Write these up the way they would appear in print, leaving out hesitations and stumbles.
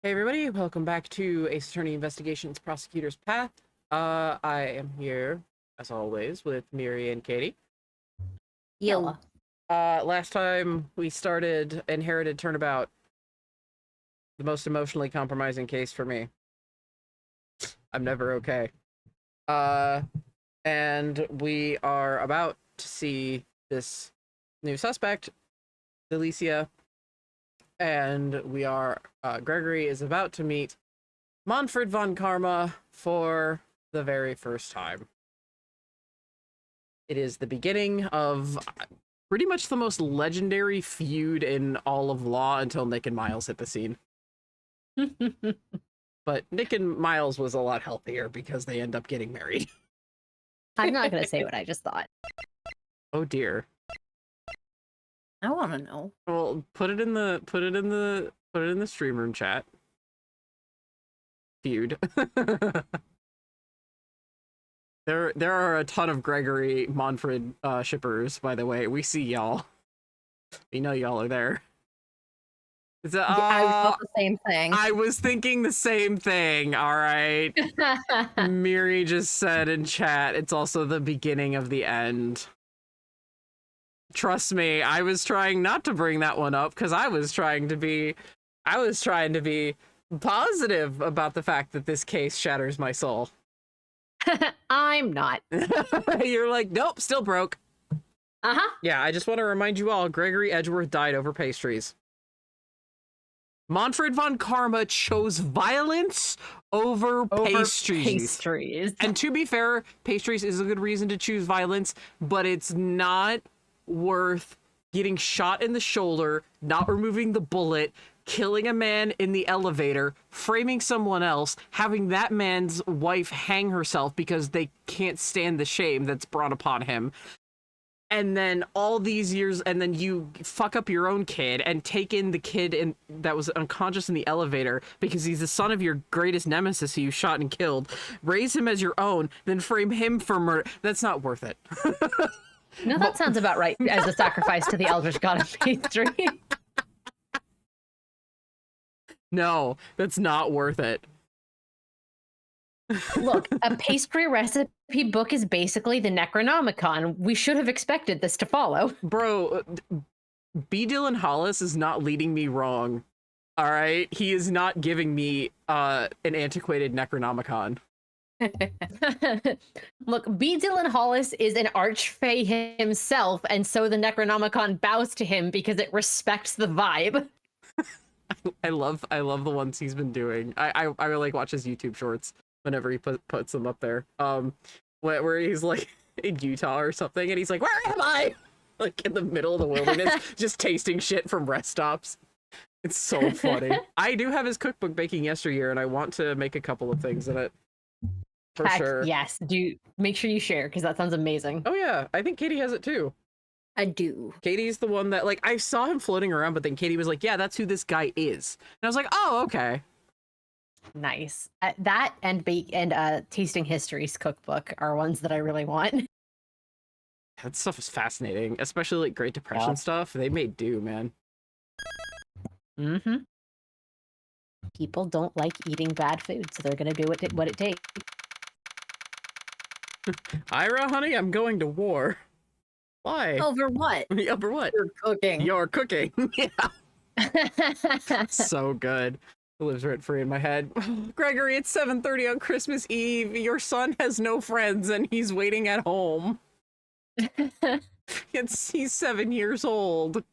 Hey everybody, welcome back to Ace Attorney Investigations Prosecutor's Path. I am here, as always, with Miri and Katie. Yo. Last time we started Inherited Turnabout, the most emotionally compromising case for me. I'm never okay. And we are about to see this new suspect, Delicia, and we are, Gregory is about to meet Manfred von Karma for the very first time. It is the beginning of pretty much the most legendary feud in all of law until Nick and Miles hit the scene. But Nick and Miles was a lot healthier because they end up getting married. I'm not gonna say what I just thought. Oh dear. I want to know. Well, put it in the stream room chat. Feud. There are a ton of Gregory Manfred shippers, by the way. We see y'all. We know y'all are there. I thought the same thing. I was thinking the same thing, all right? Miri just said in chat, it's also the beginning of the end. Trust me, I was trying not to bring that one up because I was trying to be positive about the fact that this case shatters my soul. I'm not. You're like, nope, still broke. Uh-huh. Yeah, I just want to remind you all, Gregory Edgeworth died over pastries. Manfred von Karma chose violence over pastries. And to be fair, pastries is a good reason to choose violence, but it's not worth getting shot in the shoulder, not removing the bullet, killing a man in the elevator, framing someone else, having that man's wife hang herself because they can't stand the shame that's brought upon him. And then all these years, and then you fuck up your own kid and take in the kid that was unconscious in the elevator because he's the son of your greatest nemesis who you shot and killed. Raise him as your own, then frame him for murder. That's not worth it. No, that sounds about right as a sacrifice to the Eldritch God of Pastry. No, that's not worth it. Look, a pastry recipe book is basically the Necronomicon. We should have expected this to follow. Bro, B. Dylan Hollis is not leading me wrong. All right? He is not giving me an antiquated Necronomicon. Look, B. Dylan Hollis is an archfey himself, and so the Necronomicon bows to him because it respects the vibe. I love the ones he's been doing. I like watch his YouTube shorts whenever he puts them up there. Where he's like in Utah or something, and he's like, "Where am I?" Like in the middle of the wilderness, just tasting shit from rest stops. It's so funny. I do have his cookbook baking yesteryear, and I want to make a couple of things in it. For sure. Yes, do make sure you share because that sounds amazing. Oh yeah, I think Katie has it too. I do. Katie's the one that, like, I saw him floating around, but then Katie was like, yeah, that's who this guy is. And I was like, oh, okay. Nice. That and Tasting Histories cookbook are ones that I really want. That stuff is fascinating, especially like Great Depression stuff. They made do, man. Mm-hmm. People don't like eating bad food, so they're gonna do what it takes. Ira, honey, I'm going to war. Why? Over what? Over what? You're cooking. You're cooking. Yeah. So good. It lives rent free in my head. Gregory, it's 7:30 on Christmas Eve. Your son has no friends and he's waiting at home. He's 7 years old.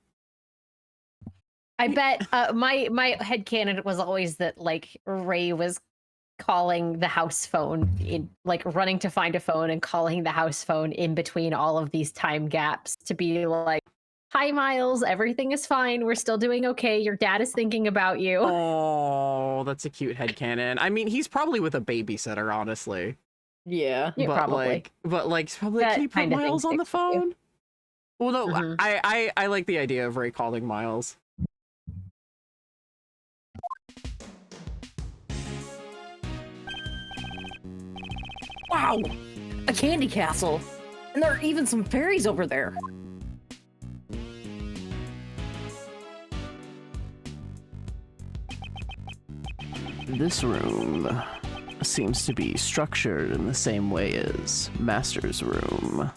I bet my headcanon was always that like Ray was calling the house phone like running to find a phone and calling the house phone in between all of these time gaps to be like, hi Miles, everything is fine, we're still doing okay, your dad is thinking about you. Oh, that's a cute headcanon. I mean, he's probably with a babysitter, honestly. Yeah, but probably. Probably can you put Miles on the phone? Well, no, I like the idea of Ray calling Miles. Wow! A candy castle! And there are even some fairies over there. This room seems to be structured in the same way as Master's room.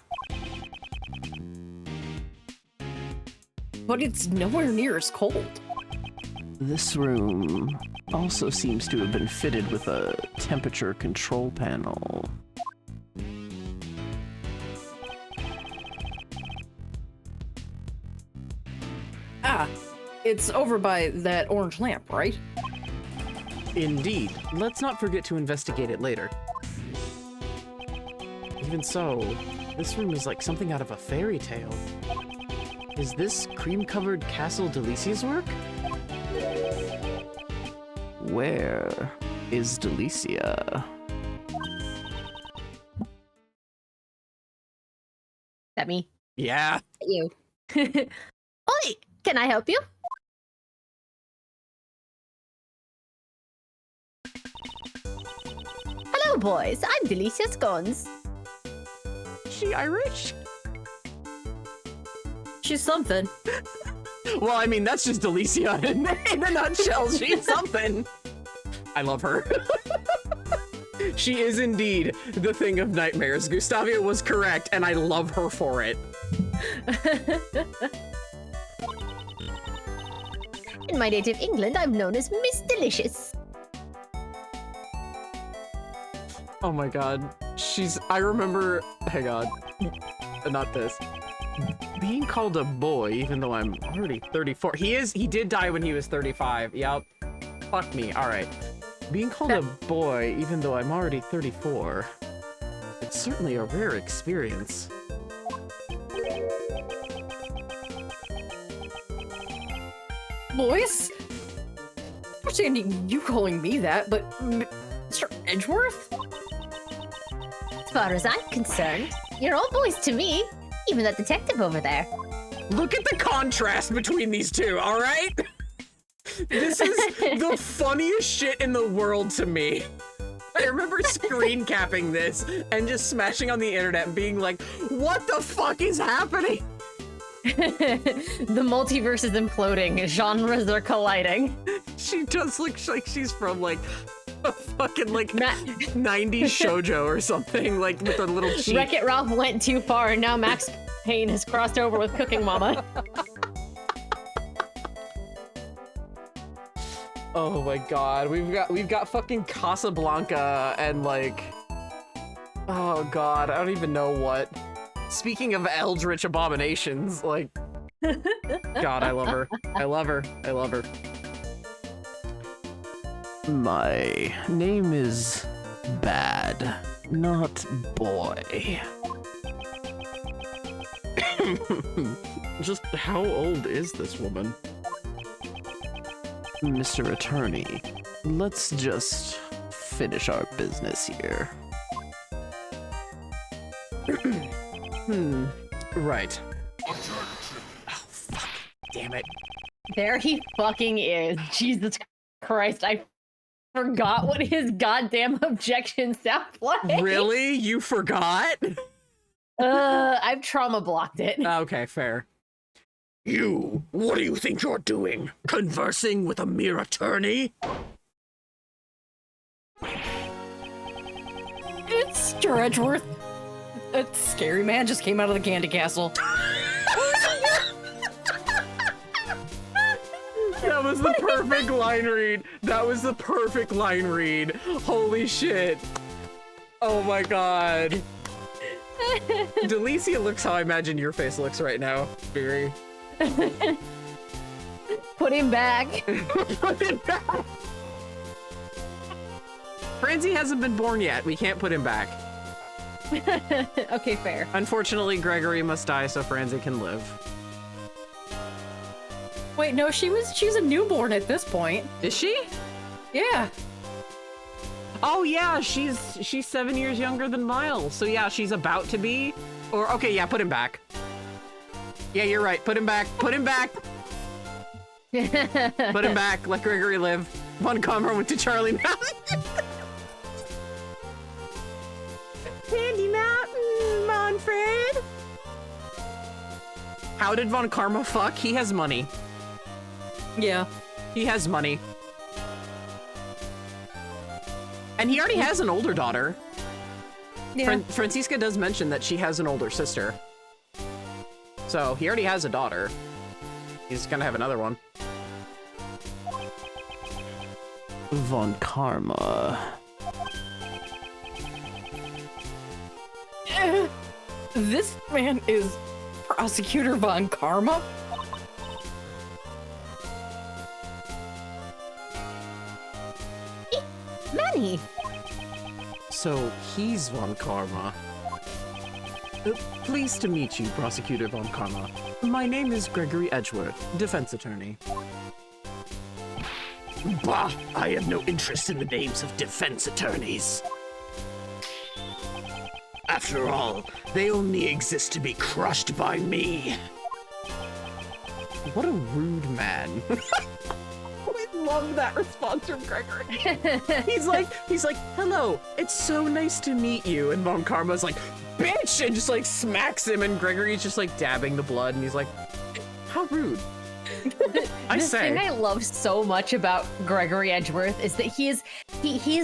But it's nowhere near as cold. This room also seems to have been fitted with a temperature control panel. Ah, it's over by that orange lamp, right? Indeed. Let's not forget to investigate it later. Even so, this room is like something out of a fairy tale. Is this cream-covered Castle Delicia's work? Where is Delicia? That me? Yeah. You. Oi, can I help you? Hello, boys. I'm Delicia Scones. Is she Irish? She's something. Well, I mean, that's just Delicia in a nutshell. She's something. I love her. She is indeed the thing of nightmares. Gustavia was correct, and I love her for it. In my native England, I'm known as Miss Delicious. Oh my god. I remember, hang on, not this. Being called a boy, even though I'm already 34. He did die when he was 35. Yep. Fuck me. All right. Being called a boy, even though I'm already 34. It's certainly a rare experience. Boys? I'm understanding you calling me that, but Mr. Edgeworth? As far as I'm concerned, you're all boys to me. Even that detective over there. Look at the contrast between these two, all right? This is the funniest shit in the world to me. I remember screen capping this and just smashing on the internet and being like, what the fuck is happening? The multiverse is imploding. Genres are colliding. She does look like she's from like a fucking like 90s shoujo or something, like with a little cheek. Wreck-It Ralph went too far and now Max Payne has crossed over with Cooking Mama. Oh my god, we've got fucking Casablanca and like, oh god, I don't even know what. Speaking of eldritch abominations, like, god, I love her. I love her. I love her. My name is Bad, not Boy. Just how old is this woman? Mr. Attorney, let's just finish our business here. Right. Oh, fuck. Damn it. There he fucking is. Jesus Christ, I forgot what his goddamn objection sounds like. Really? You forgot? I've trauma blocked it. Okay, fair. You, what do you think you're doing? Conversing with a mere attorney? It's Mr. Edgeworth. A scary man just came out of the candy castle. That was the perfect line read. That was the perfect line read. Holy shit. Oh my god. Delicia looks how I imagine your face looks right now, Fury. Put him back. Put him back. Francie hasn't been born yet. We can't put him back. Okay, fair. Unfortunately, Gregory must die so Francie can live. Wait, no, she's a newborn at this point. Is she? Yeah. Oh yeah, she's 7 years younger than Miles. So yeah, she's about to be. Or okay, yeah, put him back. Yeah, you're right. Put him back. Put him back. Put him back. Let Gregory live. Von Comber went to Charlie Mountain. Candy Mountain, Manfred. How did Von Karma fuck? He has money. Yeah. He has money. And he already has an older daughter. Yeah. Francisca does mention that she has an older sister. So he already has a daughter. He's gonna have another one. Von Karma. This man is Prosecutor Von Karma? Manny. So he's Von Karma. Pleased to meet you, Prosecutor Von Karma. My name is Gregory Edgeworth, defense attorney. Bah! I have no interest in the names of defense attorneys. After all, they only exist to be crushed by me. What a rude man. I love that response from Gregory. He's like, hello, it's so nice to meet you. And Von Karma's like, bitch, and just like smacks him, and Gregory's just like dabbing the blood, and he's like, how rude. The thing I love so much about Gregory Edgeworth is that he is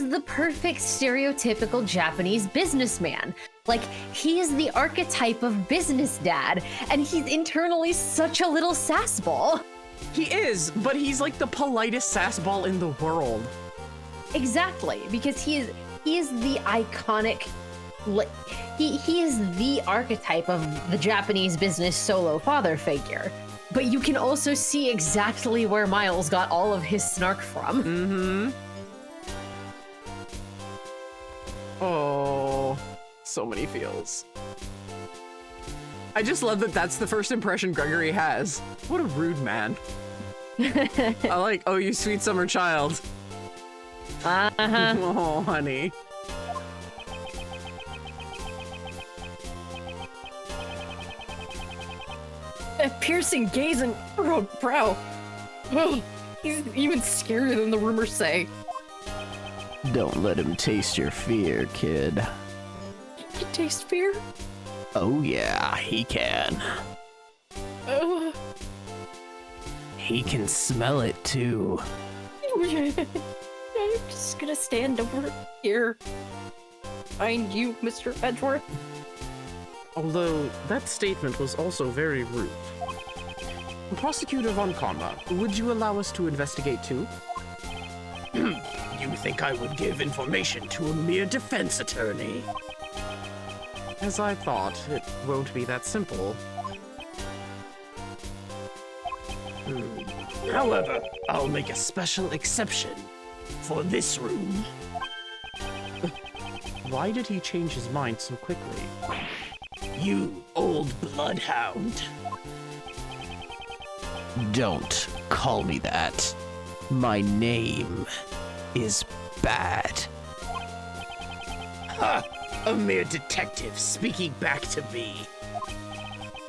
the perfect stereotypical Japanese businessman. Like, he is the archetype of business dad, and he's internally such a little sassball. He is, but he's like the politest sassball in the world. Exactly, because he is the iconic, he is the archetype of the Japanese business solo father figure. But you can also see exactly where Miles got all of his snark from. Mm-hmm. Oh, so many feels. I just love that that's the first impression Gregory has. What a rude man. I like, oh, you sweet summer child. Uh-huh. Oh, honey. That piercing gaze and furrowed brow. Oh, he's even scarier than the rumors say. Don't let him taste your fear, kid. You taste fear? Oh yeah, he can. He can smell it too. I'm just gonna stand over here behind you, Mr. Edgeworth. Although, that statement was also very rude. Prosecutor Von Karma, would you allow us to investigate too? You think I would give information to a mere defense attorney? As I thought, it won't be that simple. However, I'll make a special exception for this room. Why did he change his mind so quickly? You old bloodhound. Don't call me that. My name is Bad. Ha! A mere detective speaking back to me.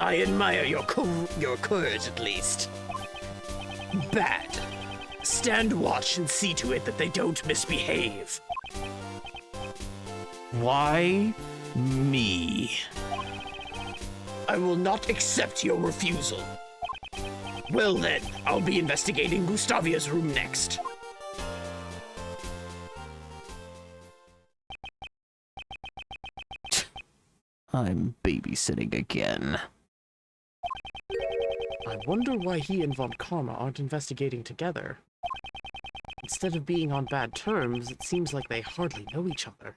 I admire your courage, at least. Bad. Stand watch and see to it that they don't misbehave. Why me? I will not accept your refusal. Well then, I'll be investigating Gustavia's room next. I'm babysitting again. I wonder why he and Von Karma aren't investigating together. Instead of being on bad terms, it seems like they hardly know each other.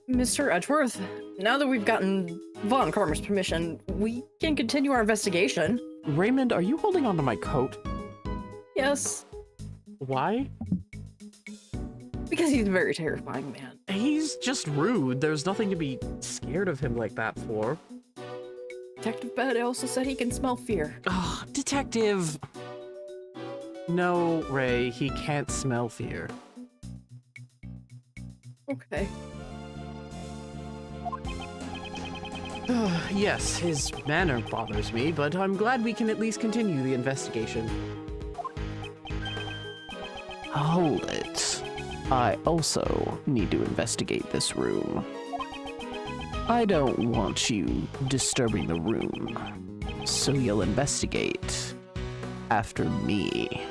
Mr. Edgeworth, now that we've gotten Von Karma's permission, we can continue our investigation. Raymond, are you holding onto my coat? Yes, Why? because he's a very terrifying man. He's just rude. There's nothing to be scared of him like that for. Detective Bed also said he can smell fear. Ugh, detective. No, Ray, he can't smell fear. Okay. Yes, his manner bothers me, but I'm glad we can at least continue the investigation. Hold it. I also need to investigate this room. I don't want you disturbing the room, so you'll investigate after me.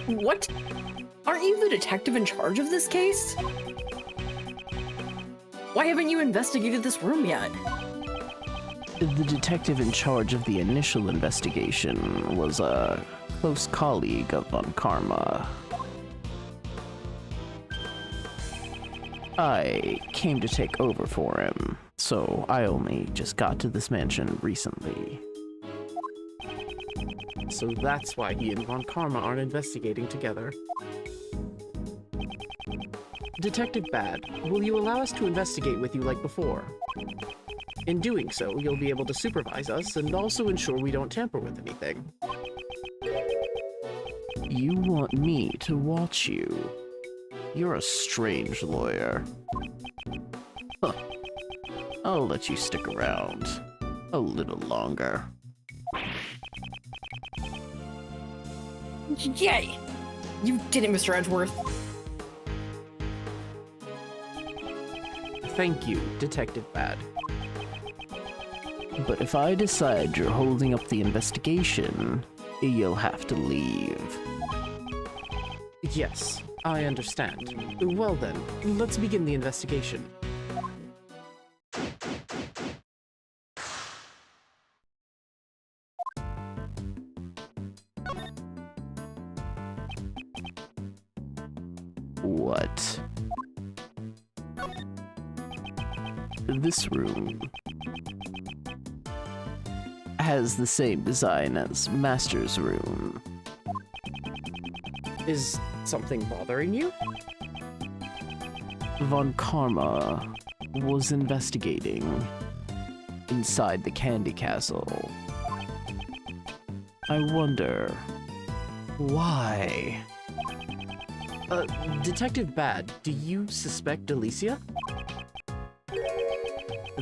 What? Aren't you the detective in charge of this case? Why haven't you investigated this room yet? The detective in charge of the initial investigation was a close colleague of Von Karma. I came to take over for him, so I only just got to this mansion recently. So that's why he and Von Karma aren't investigating together. Detective Bad, will you allow us to investigate with you like before? In doing so, you'll be able to supervise us and also ensure we don't tamper with anything. You want me to watch you? You're a strange lawyer. Huh. I'll let you stick around a little longer. Yay! You did it, Mr. Edgeworth. Thank you, Detective Bad. But if I decide you're holding up the investigation, you'll have to leave. Yes, I understand. Well then, let's begin the investigation. What? This room has the same design as Master's room. Is something bothering you? Von Karma was investigating inside the Candy Castle. I wonder why. Detective Bad, do you suspect Delicia?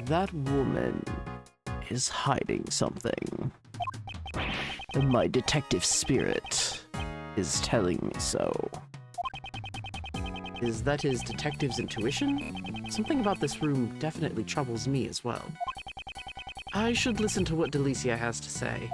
That woman is hiding something. And my detective spirit is telling me so. Is that his detective's intuition? Something about this room definitely troubles me as well. I should listen to what Delicia has to say.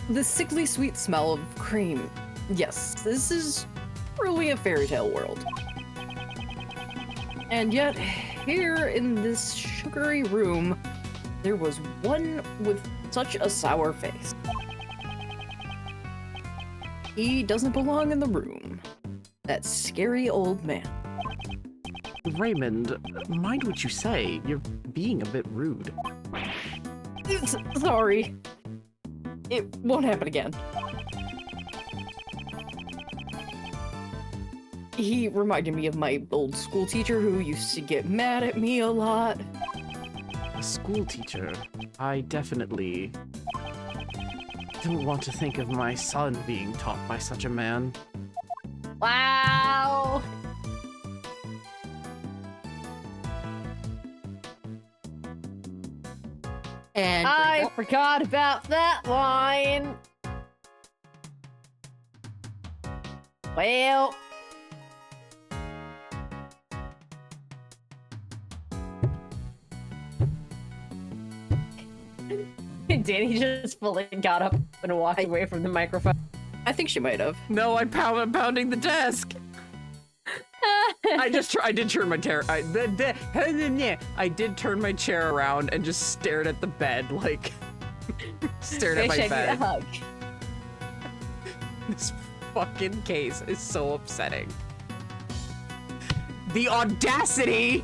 The sickly sweet smell of cream. Yes, this is truly a fairy tale world. And yet, here in this sugary room, there was one with such a sour face. He doesn't belong in the room. That scary old man. Raymond, mind what you say. You're being a bit rude. Sorry. It won't happen again. He reminded me of my old school teacher who used to get mad at me a lot. A school teacher? I definitely don't want to think of my son being taught by such a man. Wow. And I forgot about that line. Well. Danny just fully got up and walked away from the microphone. I think she might have. No, I'm pounding the desk. I did turn my chair. I did turn my chair around and just stared at the bed, like stared at my Wish I bed. need a hug. This fucking case is so upsetting. The audacity!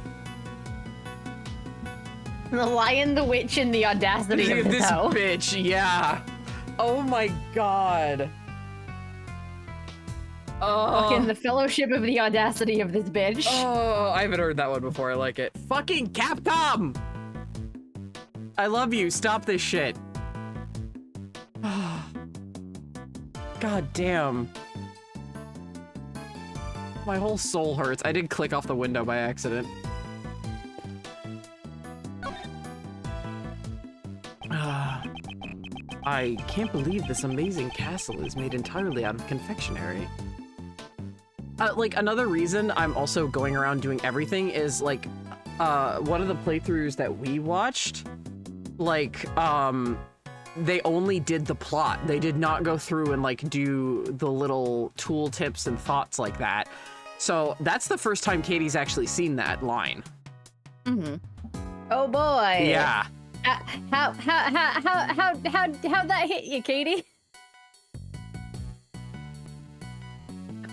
The Lion, the Witch, and the audacity of This hoe. bitch, yeah. Oh my god. Fucking the fellowship of the audacity of this bitch. Oh, I haven't heard that one before. I like it. Fucking Capcom! I love you. Stop this shit. God damn. My whole soul hurts. I did click off the window by accident. I can't believe this amazing castle is made entirely out of confectionery. Like, another reason I'm also going around doing everything is, like, one of the playthroughs that we watched, like, they only did the plot. They did not go through and, like, do the little tool tips and thoughts like that. So that's the first time Katie's actually seen that line. Mm-hmm. Oh boy. Yeah. How'd that hit you, Katie?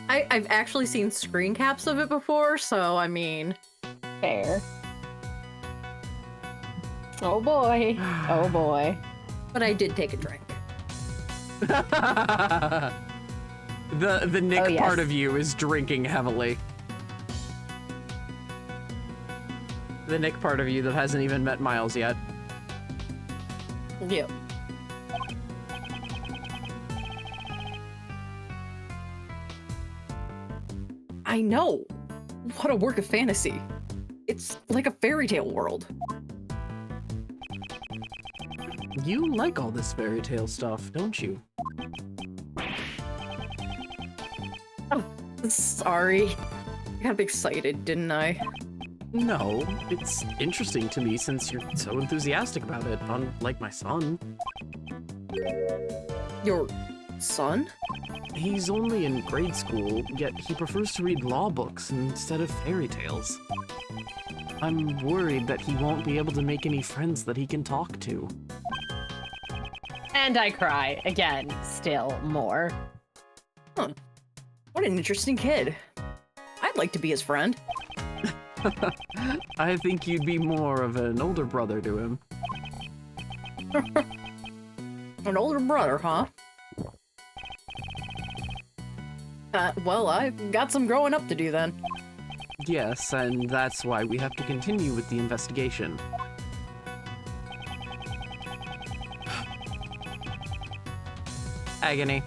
I've actually seen screen caps of it before, so I mean... Fair. Oh boy. Oh boy. But I did take a drink. The Nick part of you is drinking heavily. The Nick part of you that hasn't even met Miles yet. Yep. I know. What a work of fantasy. It's like a fairy tale world. You like all this fairy tale stuff, don't you? Oh, sorry. I got excited, didn't I? No, it's interesting to me since you're so enthusiastic about it, unlike my son. Your son? He's only in grade school, yet he prefers to read law books instead of fairy tales. I'm worried that he won't be able to make any friends that he can talk to. And I cry again, still more. Huh. What an interesting kid. I'd like to be his friend. I think you'd be more of an older brother to him. An older brother, huh? Well, I've got some growing up to do then. Yes, and that's why we have to continue with the investigation. Agony.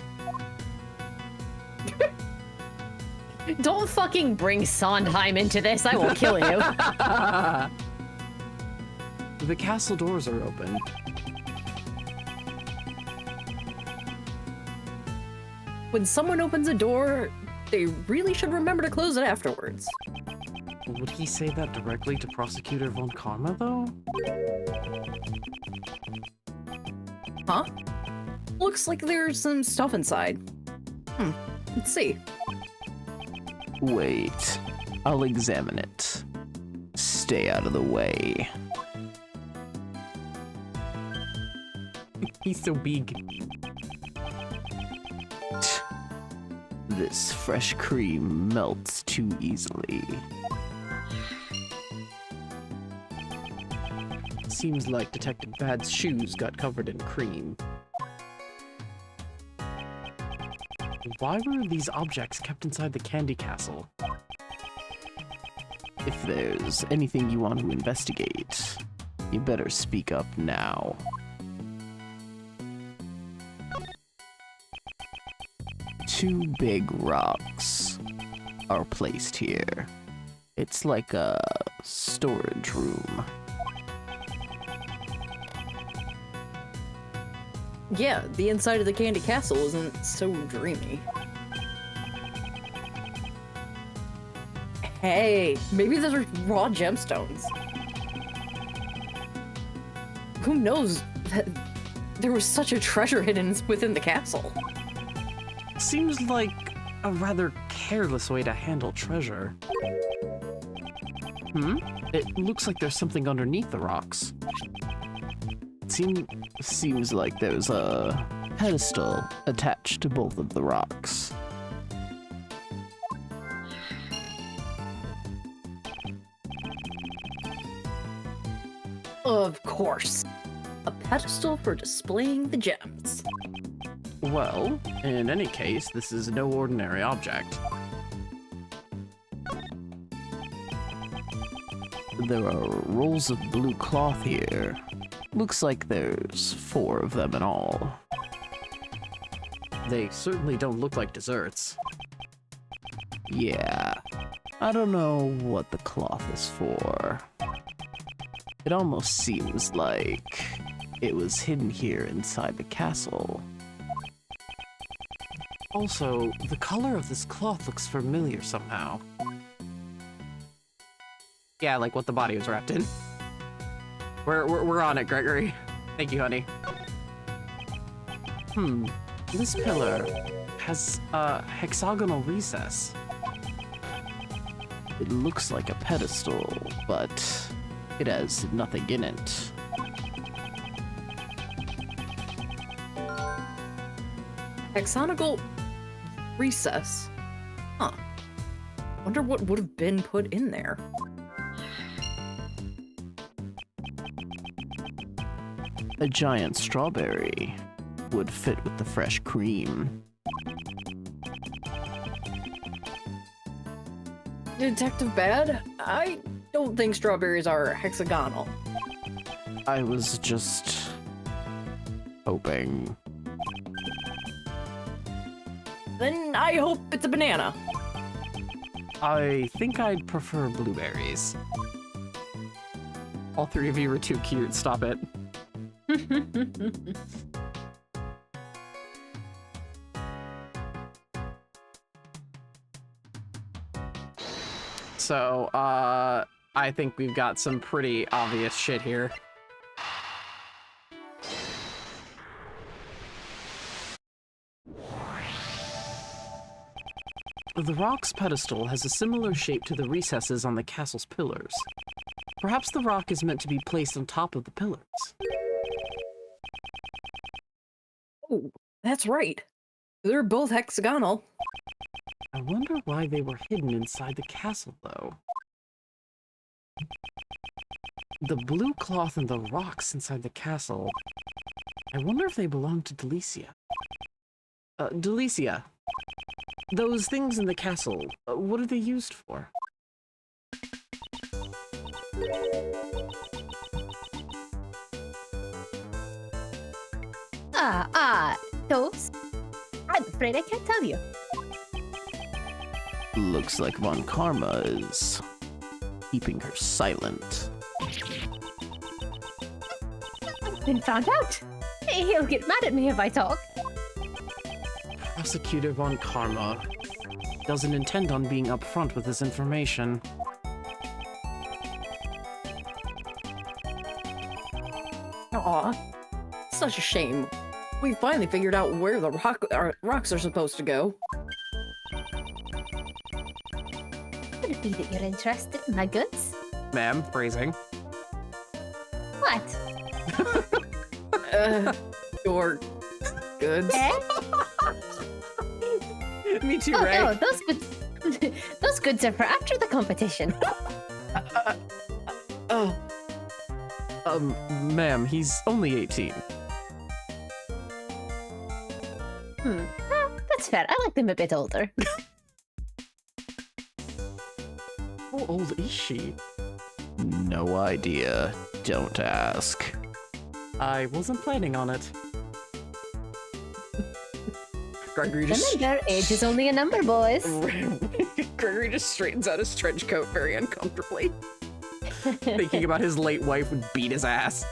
Don't fucking bring Sondheim into this, I will kill you. The castle doors are open. When someone opens a door, they really should remember to close it afterwards. Would he say that directly to Prosecutor Von Karma, though? Huh? Looks like there's some stuff inside. Let's see. Wait, I'll examine it. Stay out of the way. He's so big. This fresh cream melts too easily. Seems like Detective Bad's shoes got covered in cream. Why were these objects kept inside the candy castle? If there's anything you want to investigate, you better speak up now. Two big rocks are placed here. It's like a storage room. Yeah, the inside of the candy castle isn't so dreamy. Hey, maybe those are raw gemstones. Who knows that there was such a treasure hidden within the castle? Seems like a rather careless way to handle treasure. It looks like there's something underneath the rocks. Seems like there's a pedestal attached to both of the rocks. Of course. A pedestal for displaying the gems. Well, in any case, this is no ordinary object. There are rolls of blue cloth here. Looks like there's 4 of them in all. They certainly don't look like desserts. Yeah, I don't know what the cloth is for. It almost seems like it was hidden here inside the castle. Also, the color of this cloth looks familiar somehow. Yeah, like what the body was wrapped in. We're on it, Gregory. Thank you, honey. This pillar has a hexagonal recess. It looks like a pedestal, but it has nothing in it. Hexagonal recess. Huh. Wonder what would have been put in there. A giant strawberry would fit with the fresh cream. Detective Bad? I don't think strawberries are hexagonal. I was just hoping. Then I hope it's a banana. I think I'd prefer blueberries. All three of you were too cute. Stop it. So, I think we've got some pretty obvious shit here. The rock's pedestal has a similar shape to the recesses on the castle's pillars. Perhaps the rock is meant to be placed on top of the pillars. Oh, that's right. They're both hexagonal. I wonder why they were hidden inside the castle, though. The blue cloth and the rocks inside the castle. I wonder if they belong to Delicia. Delicia, those things in the castle, what are they used for? Those? I'm afraid I can't tell you. Looks like Von Karma is keeping her silent. I've been found out. He'll get mad at me if I talk. Prosecutor Von Karma doesn't intend on being upfront with this information. Aw, such a shame. We finally figured out where the rocks are supposed to go. Could it be that you're interested in my goods? Ma'am, phrasing. What? Your goods? Eh? Me too, Oh Ray. no, those goods are for after the competition. Ma'am, he's only 18. That's fair. I like them a bit older. How old is she? No idea. Don't ask. I wasn't planning on it. Gregory just... Remember, age is only a number, boys. Gregory just straightens out his trench coat very uncomfortably. Thinking about his late wife would beat his ass.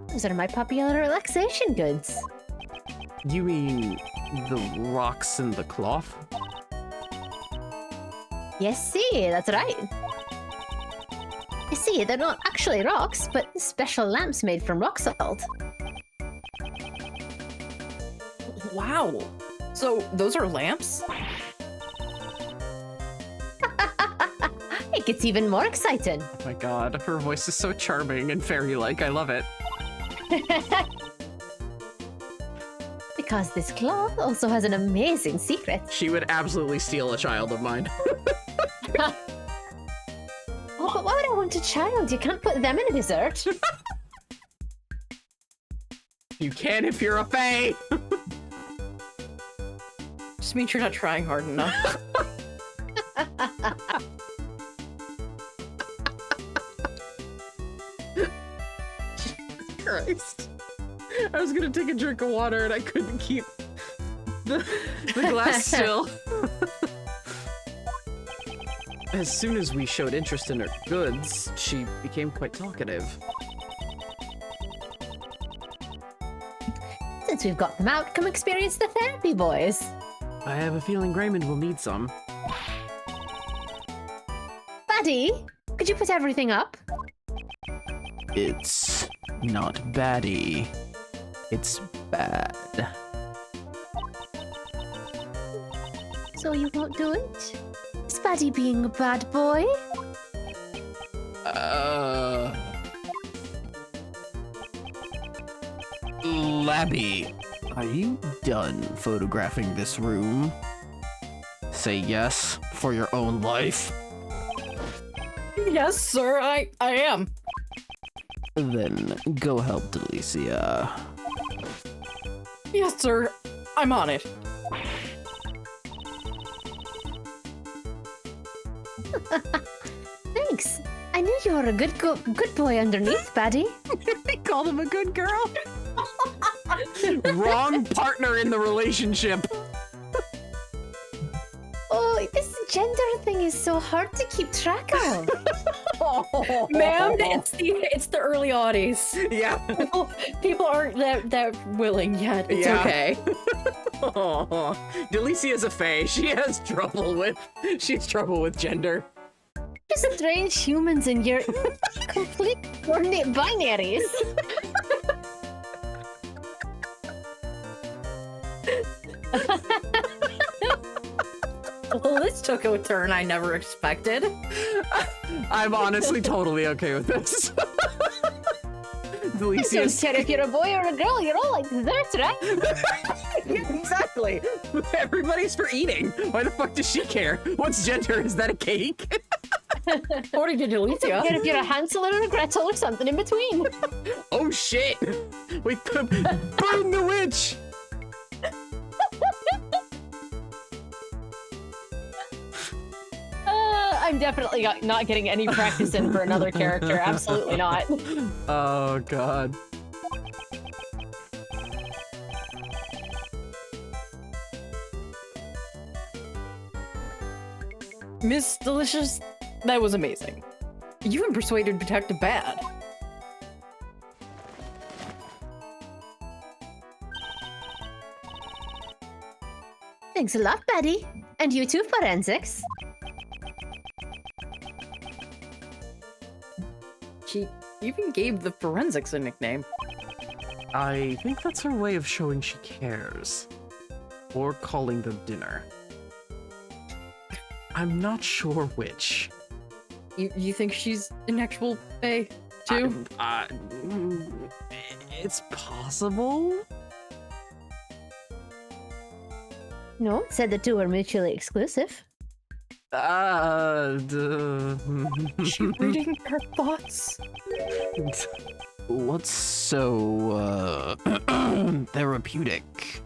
Those are my popular relaxation goods. You mean the rocks and the cloth? Yes, see, that's right. You see, they're not actually rocks, but special lamps made from rock salt. Wow. So those are lamps? It gets even more exciting. Oh my god, her voice is so charming and fairy-like. I love it. Because this cloth also has an amazing secret. She would absolutely steal a child of mine. Oh, but why would I want a child? You can't put them in a dessert. You can if you're a fae! Just means you're not trying hard enough. Christ. I was gonna take a drink of water and I couldn't keep the glass still. As soon as we showed interest in her goods, she became quite talkative. Since we've got them out, come experience the therapy, boys. I have a feeling Raymond will need some. Buddy, could you put everything up? It's not baddie. It's bad. So you won't do it? Is Buddy being a bad boy? Labby, are you done photographing this room? Say yes for your own life. Yes, sir, I am. Then go help Delicia. Yes, sir, I'm on it. Thanks. I knew you were a good boy underneath, Buddy. They called him a good girl. Wrong partner in the relationship. Oh, this gender thing is so hard to keep track of. Ma'am, it's the early aughties. Yeah. People aren't that willing yet. It's okay. Delicia's a fae. She's trouble with gender. Just strange humans in your complete coordinate binaries. Well, this took a turn I never expected. I'm honestly totally okay with this. Don't Delicia's... care if you're a boy or a girl, you're all like desserts, right? Yeah, exactly. Everybody's for eating. Why the fuck does she care? What's gender? Is that a cake? According to Delicia. Don't care if you're a Hansel or a Gretel or something in between. Oh shit! Wait, burn the witch! I'm definitely not getting any practice in for another character. Absolutely not. Oh god. Miss Delicious, that was amazing. You even persuaded Detective Bad. Thanks a lot, Betty. And you too, Forensics. She even gave the Forensics a nickname. I think that's her way of showing she cares. Or calling them dinner. I'm not sure which. You think she's an actual fae, too? It's possible? No, said the two were mutually exclusive. She reading her thoughts? What's so, therapeutic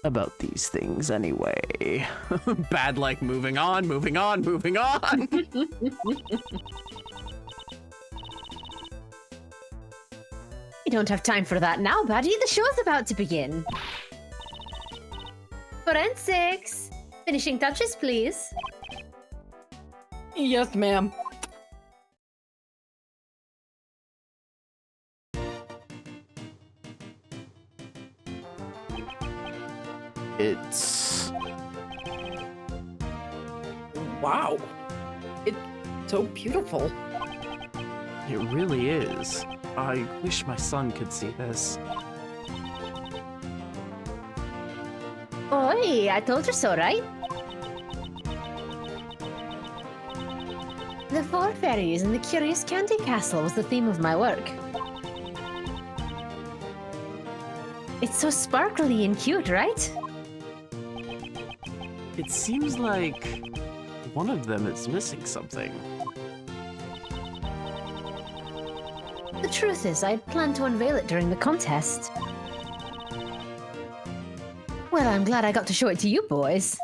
about these things anyway? Bad like moving on, moving on, moving on! You don't have time for that now, Buddy. The show's about to begin. Forensics! Finishing touches, please. Yes, ma'am. It's... Wow. It's so beautiful. It really is. I wish my son could see this. Oi, I told you so, right? The four fairies and the curious candy castle was the theme of my work. It's so sparkly and cute, right? It seems like one of them is missing something. The truth is, I planned to unveil it during the contest. Well, I'm glad I got to show it to you boys.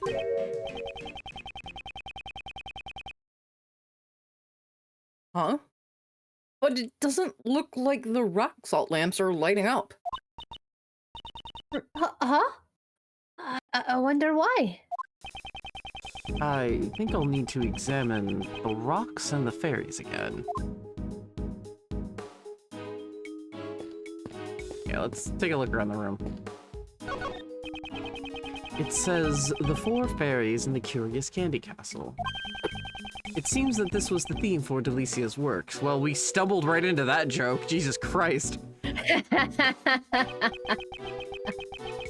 Huh? But it doesn't look like the rock salt lamps are lighting up. Huh? I wonder why. I think I'll need to examine the rocks and the fairies again. Yeah, let's take a look around the room. It says, the 4 fairies in the Curious Candy Castle. It seems that this was the theme for Delicia's works. Well, we stumbled right into that joke, Jesus Christ.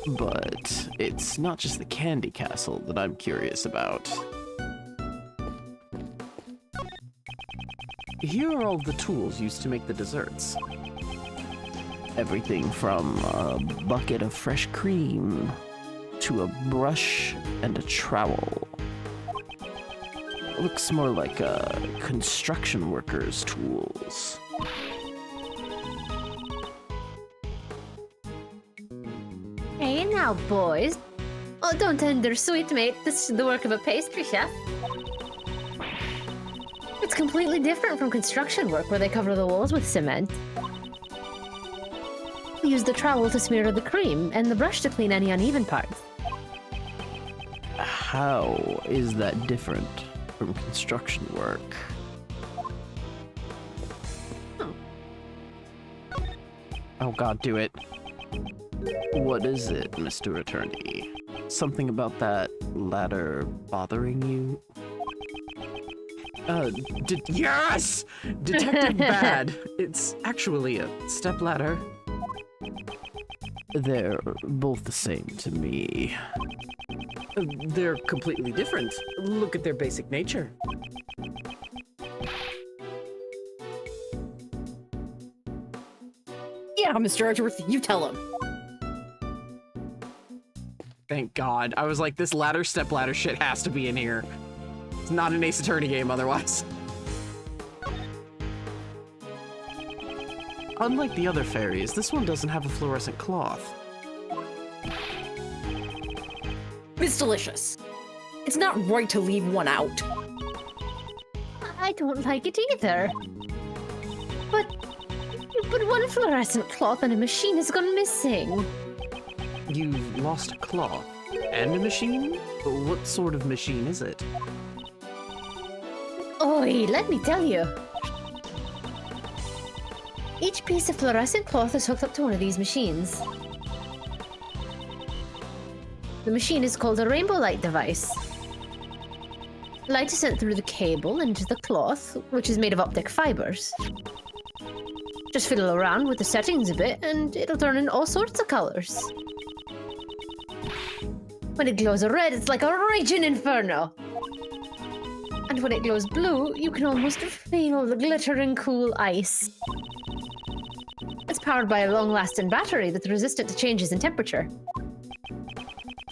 But it's not just the Candy Castle that I'm curious about. Here are all the tools used to make the desserts. Everything from a bucket of fresh cream to a brush and a trowel. Looks more like construction workers' tools. Hey now, boys. Oh, don't undersweet, mate. This is the work of a pastry chef. It's completely different from construction work where they cover the walls with cement. We use the trowel to smear the cream and the brush to clean any uneven parts. How is that different from construction work? Oh god, do it. What is it, Mr. Attorney? Something about that ladder bothering you? Yes! Detective Bad. It's actually a stepladder. They're both the same to me. They're completely different. Look at their basic nature. Yeah, Mr. Edgeworth, you tell him. Thank God. I was like, this ladder stepladder shit has to be in here. It's not an Ace Attorney game otherwise. Unlike the other fairies, this one doesn't have a fluorescent cloth. Miss Delicious, it's not right to leave one out. I don't like it either. But one fluorescent cloth and a machine has gone missing. You've lost a cloth and a machine? What sort of machine is it? Oi, let me tell you. Each piece of fluorescent cloth is hooked up to one of these machines. The machine is called a rainbow light device. Light is sent through the cable into the cloth, which is made of optic fibers. Just fiddle around with the settings a bit, and it'll turn in all sorts of colors. When it glows red, it's like a raging inferno. And when it glows blue, you can almost feel the glittering cool ice. It's powered by a long-lasting battery that's resistant to changes in temperature.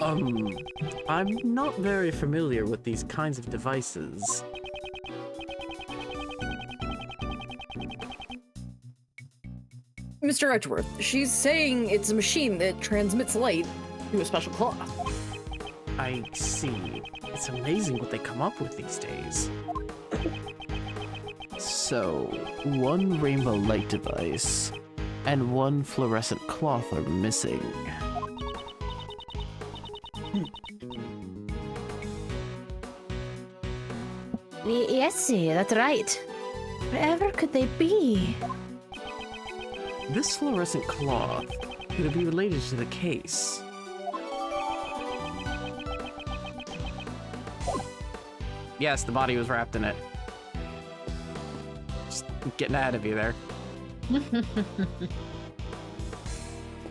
I'm not very familiar with these kinds of devices. Mr. Edgeworth, she's saying it's a machine that transmits light through a special cloth. I see. It's amazing what they come up with these days. So, one rainbow light device and one fluorescent cloth are missing. Yes, that's right. Wherever could they be? This fluorescent cloth, could it be related to the case? Yes, the body was wrapped in it. Just getting ahead of you there.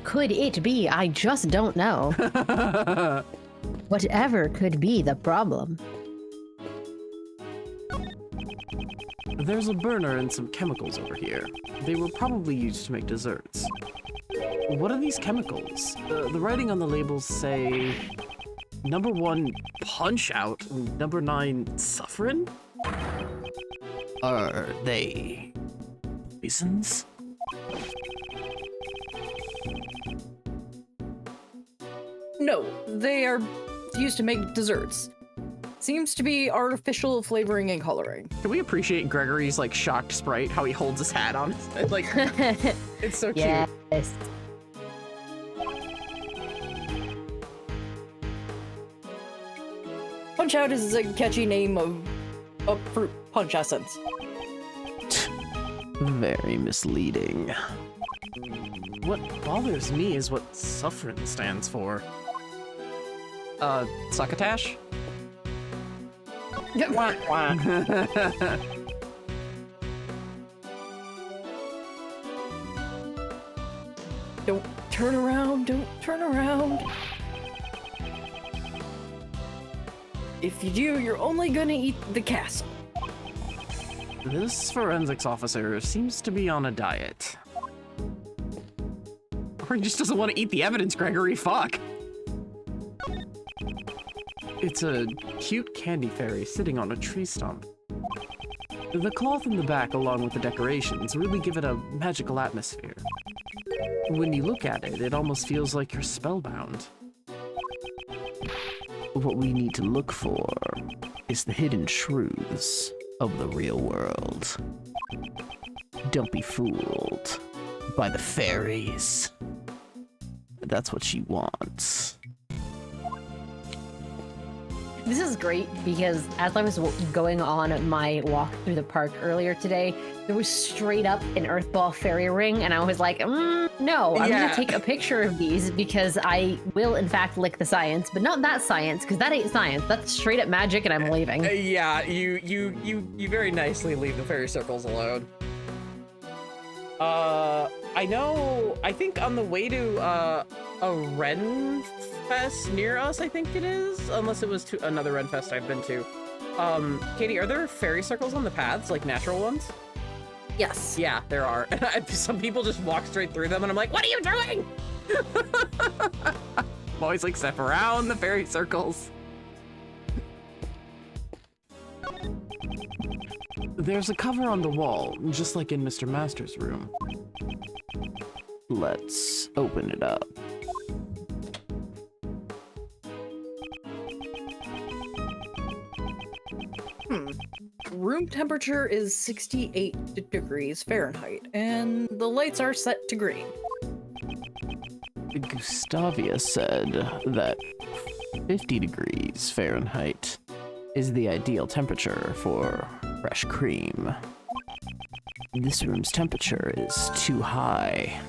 Could it be? I just don't know. Whatever could be the problem. There's a burner and some chemicals over here. They were probably used to make desserts. What are these chemicals? The writing on the labels say... Number 1, punch out. Number 9, suffering? Are they poisons? No, they are used to make desserts. Seems to be artificial flavoring and coloring. Can we appreciate Gregory's like shocked sprite? How he holds his hat on his head? Like, it's so cute. Yes. Punch Out is a catchy name of a fruit punch essence. Very misleading. What bothers me is what suffering stands for. Succotash? Wah, wah. Don't turn around, don't turn around. If you do, you're only gonna eat the castle. This forensics officer seems to be on a diet. Or he just doesn't want to eat the evidence, Gregory, fuck! It's a cute candy fairy sitting on a tree stump. The cloth in the back along with the decorations really give it a magical atmosphere. When you look at it, it almost feels like you're spellbound. What we need to look for is the hidden truths of the real world. Don't be fooled by the fairies. That's what she wants. This is great because as I was going on my walk through the park earlier today, there was straight up an Earthball fairy ring, and I was like, no, I'm gonna take a picture of these because I will in fact lick the science, but not that science, because that ain't science. That's straight up magic, and I'm leaving. Yeah, you very nicely leave the fairy circles alone. I think on the way to a Ren Fest near us, I think it is, unless it was to another Ren Fest I've been to. Katie, are there fairy circles on the paths, like natural ones? Yes. Yeah, there are. Some people just walk straight through them and I'm like, what are you doing? I'm always like, step around the fairy circles. There's a cover on the wall, just like in Mr. Master's room. Let's open it up. Room temperature is 68 degrees Fahrenheit, and the lights are set to green. Gustavia said that 50 degrees Fahrenheit is the ideal temperature for fresh cream. This room's temperature is too high.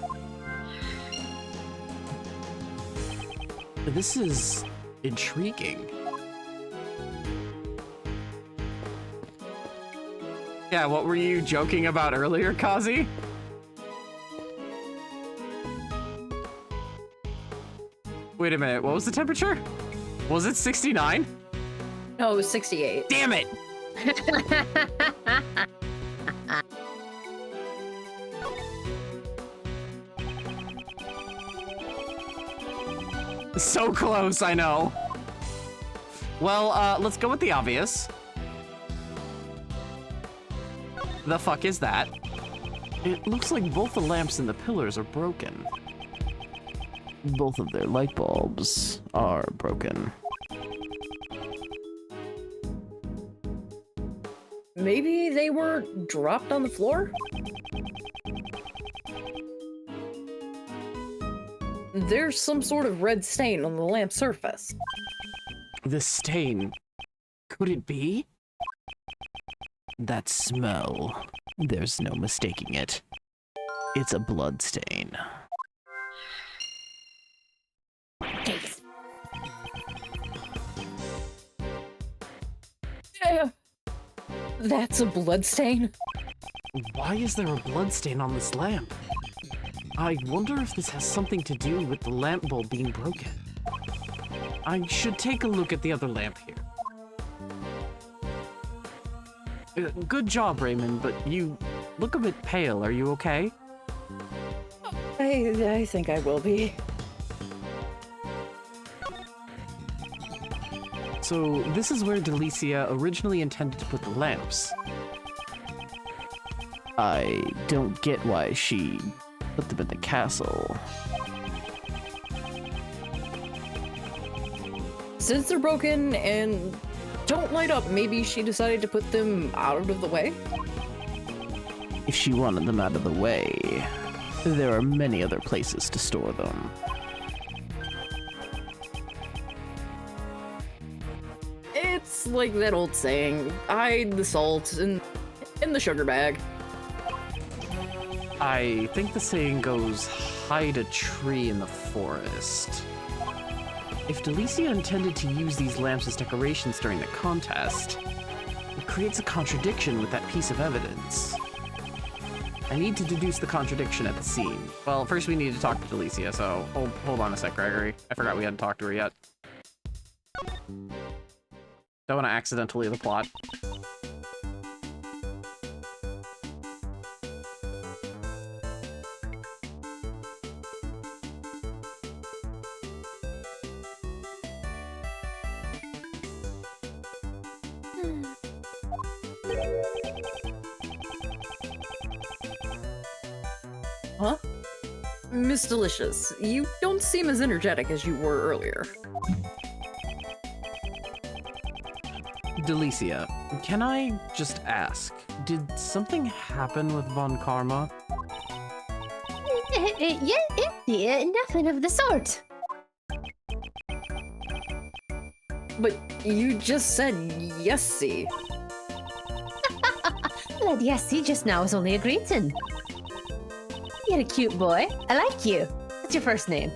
This is intriguing. Yeah, what were you joking about earlier, Kazi? Wait a minute, what was the temperature? Was it 69? No, it was 68. Damn it! So close, I know. Well, let's go with the obvious. The fuck is that? It looks like both the lamps and the pillars are broken. Both of their light bulbs are broken. Maybe they were dropped on the floor? There's some sort of red stain on the lamp surface. The stain. Could it be? That smell. There's no mistaking it. It's a blood stain. That's a blood stain? Why is there a blood stain on this lamp? I wonder if this has something to do with the lamp bulb being broken. I should take a look at the other lamp here. Good job, Raymond, but you look a bit pale. Are you okay? I think I will be. So this is where Delicia originally intended to put the lamps. I don't get why she put them in the castle. Since they're broken and don't light up, maybe she decided to put them out of the way? If she wanted them out of the way, there are many other places to store them. It's it's like that old saying, hide the salt in the sugar bag. I think the saying goes, hide a tree in the forest. If Delicia intended to use these lamps as decorations during the contest, it creates a contradiction with that piece of evidence. I need to deduce the contradiction at the scene. Well, first we need to talk to Delicia, so hold on a sec, Gregory. I forgot we hadn't talked to her yet. Don't want to accidentally the plot. Huh? Miss Delicious, you don't seem as energetic as you were earlier. Delicia, can I just ask, did something happen with Von Karma? Yeah, nothing of the sort. But you just said yes-y. That yes-y just now is only a greeting. You're a cute boy. I like you. What's your first name?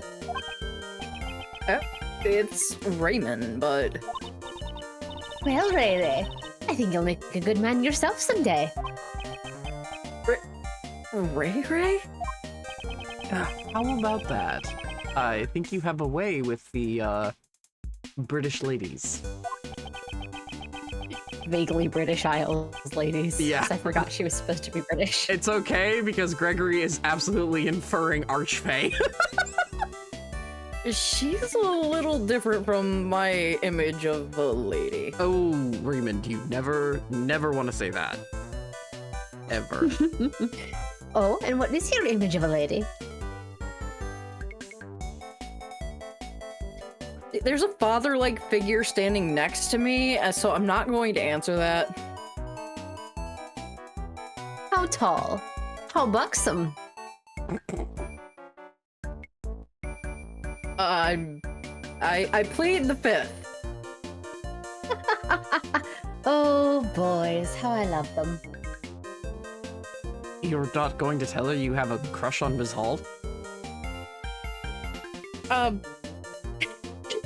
It's Raymond, but... Well, Ray Ray, I think you'll make a good man yourself someday. Ray Ray? How about that? I think you have a way with the, British ladies. Vaguely British Isles ladies. Yeah. 'Cause I forgot she was supposed to be British. It's okay, because Gregory is absolutely inferring archfey. She's a little different from my image of a lady. Oh, Raymond, you never want to say that. Ever. Oh, and what is your image of a lady? There's a father-like figure standing next to me, so I'm not going to answer that. How tall? How buxom? I plead the fifth. Oh, boys, how I love them. You're not going to tell her you have a crush on Ms. Hall?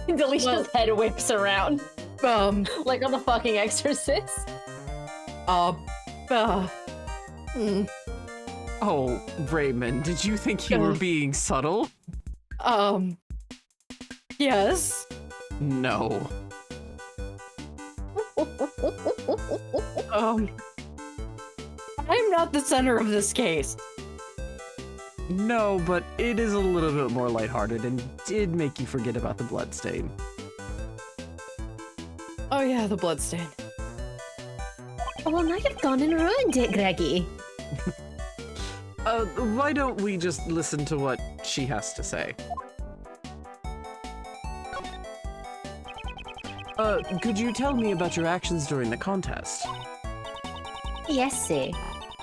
Delicia's head whips around. Like on the fucking Exorcist. Oh, Raymond, did you think you were being subtle? Yes. No. I'm not the center of this case. No, but it is a little bit more lighthearted and did make you forget about the bloodstain. Oh yeah, the bloodstain. Oh, well, now you've gone and ruined it, Greggy. Why don't we just listen to what she has to say? Could you tell me about your actions during the contest? Yes, see.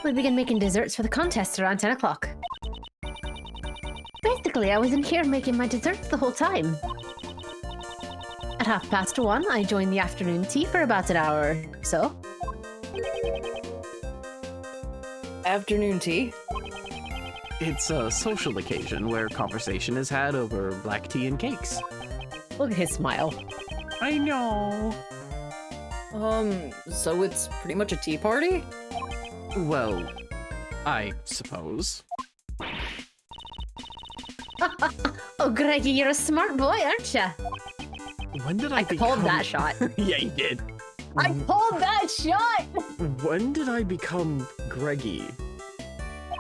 We began making desserts for the contest around 10 o'clock. Basically, I was in here making my desserts the whole time. At 1:30, I joined the afternoon tea for about an hour or so. Afternoon tea? It's a social occasion where conversation is had over black tea and cakes. Look at his smile. I know. So it's pretty much a tea party? Well, I suppose. Oh, Greggy, you're a smart boy, aren't you? When did I pulled that shot. Yeah, you did. I pulled that shot! When did I become Greggy?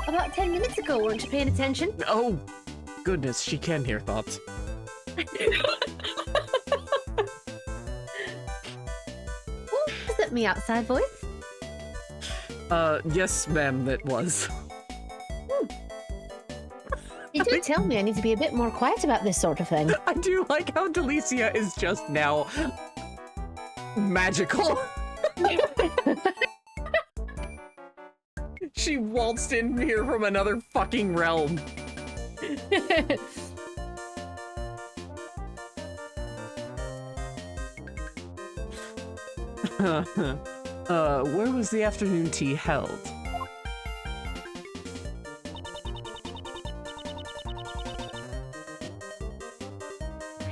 About 10 minutes ago, weren't you paying attention? Oh, goodness, she can hear thoughts. Oh, is that me outside voice? Yes, ma'am, that was. You do tell me I need to be a bit more quiet about this sort of thing. I do like how Delicia is just now magical. She waltzed in here from another fucking realm. Where was the afternoon tea held?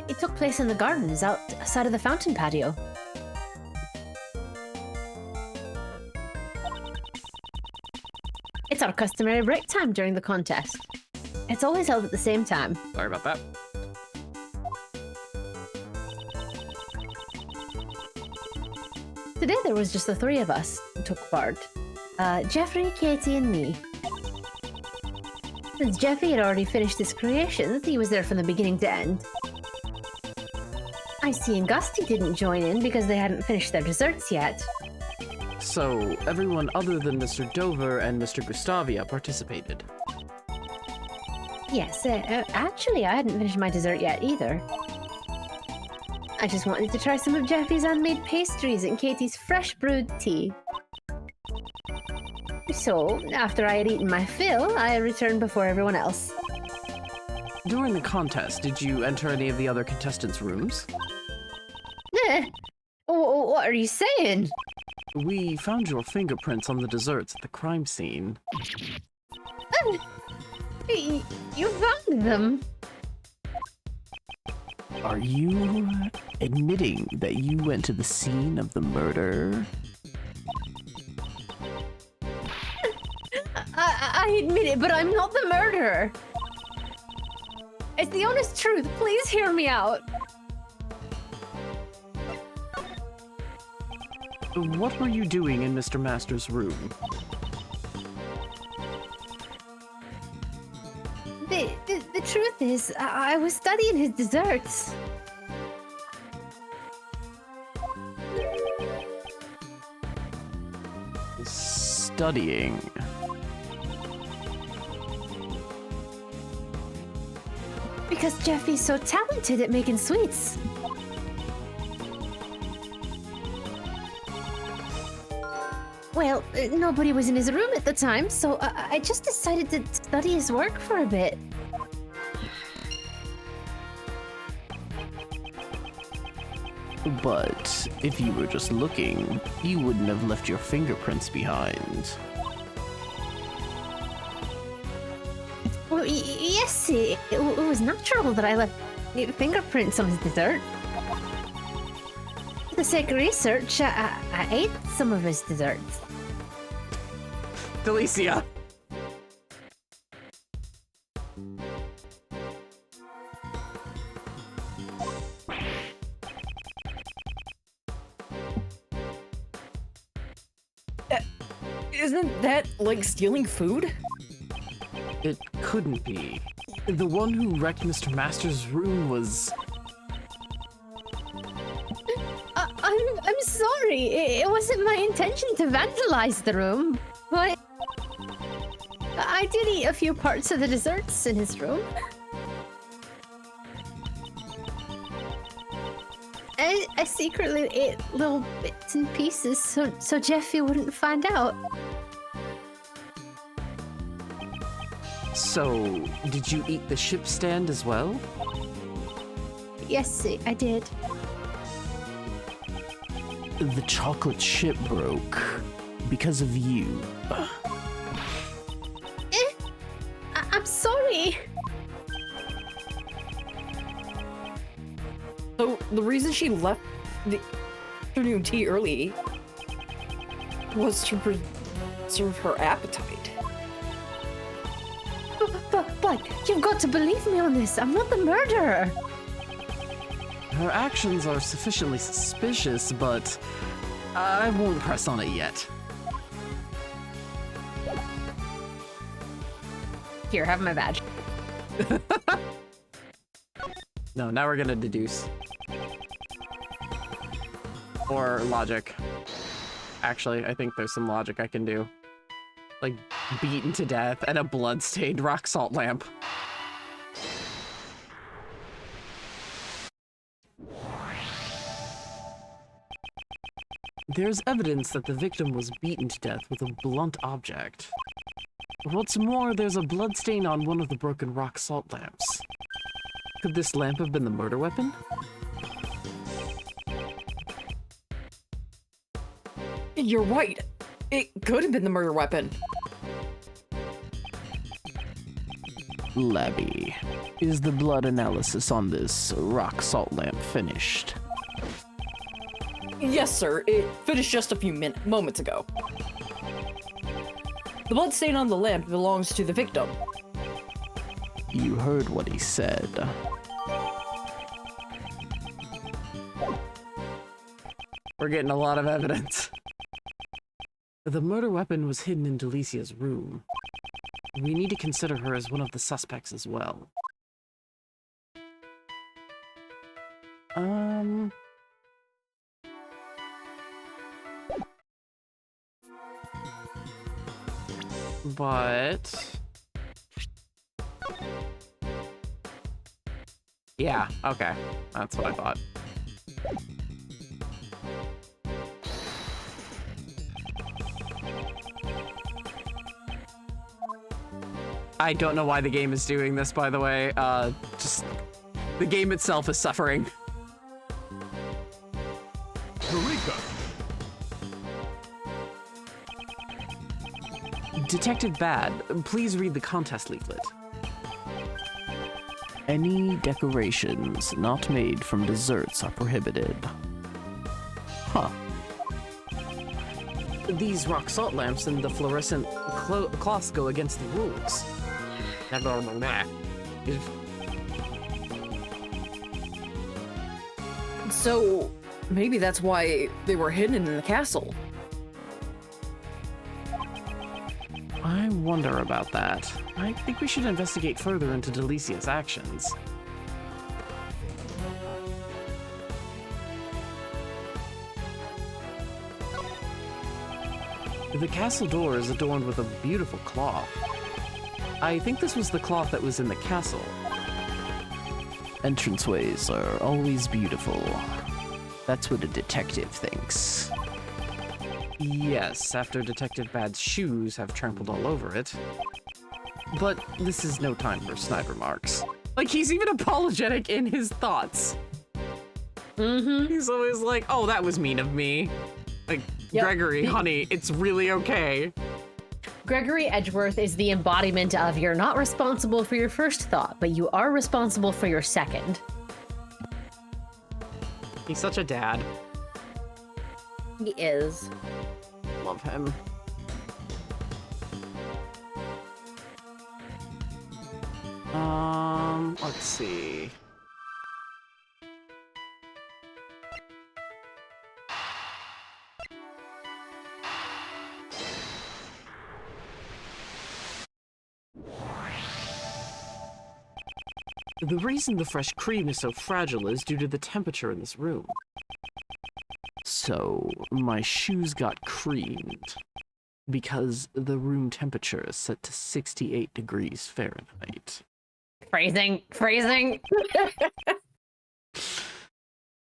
It took place in the gardens outside of the fountain patio. It's our customary break time during the contest. It's always held at the same time. Sorry about that. Today there was just the three of us who took part. Jeffrey, Katie, and me. Since Jeffrey had already finished his creations, he was there from the beginning to end. Icy and Gusty didn't join in because they hadn't finished their desserts yet. So, everyone other than Mr. Dover and Mr. Gustavia participated. Yes, actually I hadn't finished my dessert yet either. I just wanted to try some of Jeffrey's handmade pastries and Katie's fresh brewed tea. So, after I had eaten my fill, I returned before everyone else. During the contest, did you enter any of the other contestants' rooms? What are you saying? We found your fingerprints on the desserts at the crime scene. You found them? Are you admitting that you went to the scene of the murder? I admit it, but I'm not the murderer. It's the honest truth. Please hear me out. What were you doing in Mr. Master's room? The truth is, I was studying his desserts. Studying. Because Jeffy's so talented at making sweets. Well, nobody was in his room at the time, so I just decided to study his work for a bit. But if you were just looking, you wouldn't have left your fingerprints behind. Well, yes, it was natural that I left fingerprints on his dessert. For the sake of research, I ate some of his desserts. Delicia! Isn't that like stealing food? It couldn't be. The one who wrecked Mr. Master's room was... I'm sorry. It wasn't my intention to vandalize the room, but I did eat a few parts of the desserts in his room. I secretly ate little bits and pieces so Jeffy wouldn't find out. So, did you eat the ship stand as well? Yes, I did. The chocolate ship broke because of you. I'm sorry. So the reason she left the afternoon tea early was to preserve her appetite. But you've got to believe me on this. I'm not the murderer. Her actions are sufficiently suspicious, but I won't press on it yet. Here, have my badge. No, now we're gonna deduce. Or logic. Actually, I think there's some logic I can do. Like, beaten to death and a blood-stained rock salt lamp. There's evidence that the victim was beaten to death with a blunt object. What's more, there's a bloodstain on one of the broken rock salt lamps. Could this lamp have been the murder weapon? You're right. It could have been the murder weapon. Labby, is the blood analysis on this rock salt lamp finished? Yes, sir. It finished just a few moments ago. The blood stain on the lamp belongs to the victim. You heard what he said. We're getting a lot of evidence. The murder weapon was hidden in Delicia's room. We need to consider her as one of the suspects as well. But... yeah, okay. That's what I thought. I don't know why the game is doing this, by the way. Just... the game itself is suffering. Eureka! Detective Bad, please read the contest leaflet. Any decorations not made from desserts are prohibited. Huh. These rock salt lamps and the fluorescent cloths go against the rules. So, maybe that's why they were hidden in the castle. I wonder about that. I think we should investigate further into Delicia's actions. The castle door is adorned with a beautiful cloth. I think this was the cloth that was in the castle. Entranceways are always beautiful. That's what a detective thinks. Yes, after Detective Bad's shoes have trampled all over it. But this is no time for snide remarks. Like, he's even apologetic in his thoughts. He's always like, oh, that was mean of me. Like, yep. Gregory, honey, it's really okay. Gregory Edgeworth is the embodiment of you're not responsible for your first thought, but you are responsible for your second. He's such a dad. He is. Love him. Let's see. The reason the fresh cream is so fragile is due to the temperature in this room. So, my shoes got creamed because the room temperature is set to 68 degrees Fahrenheit. Phrasing.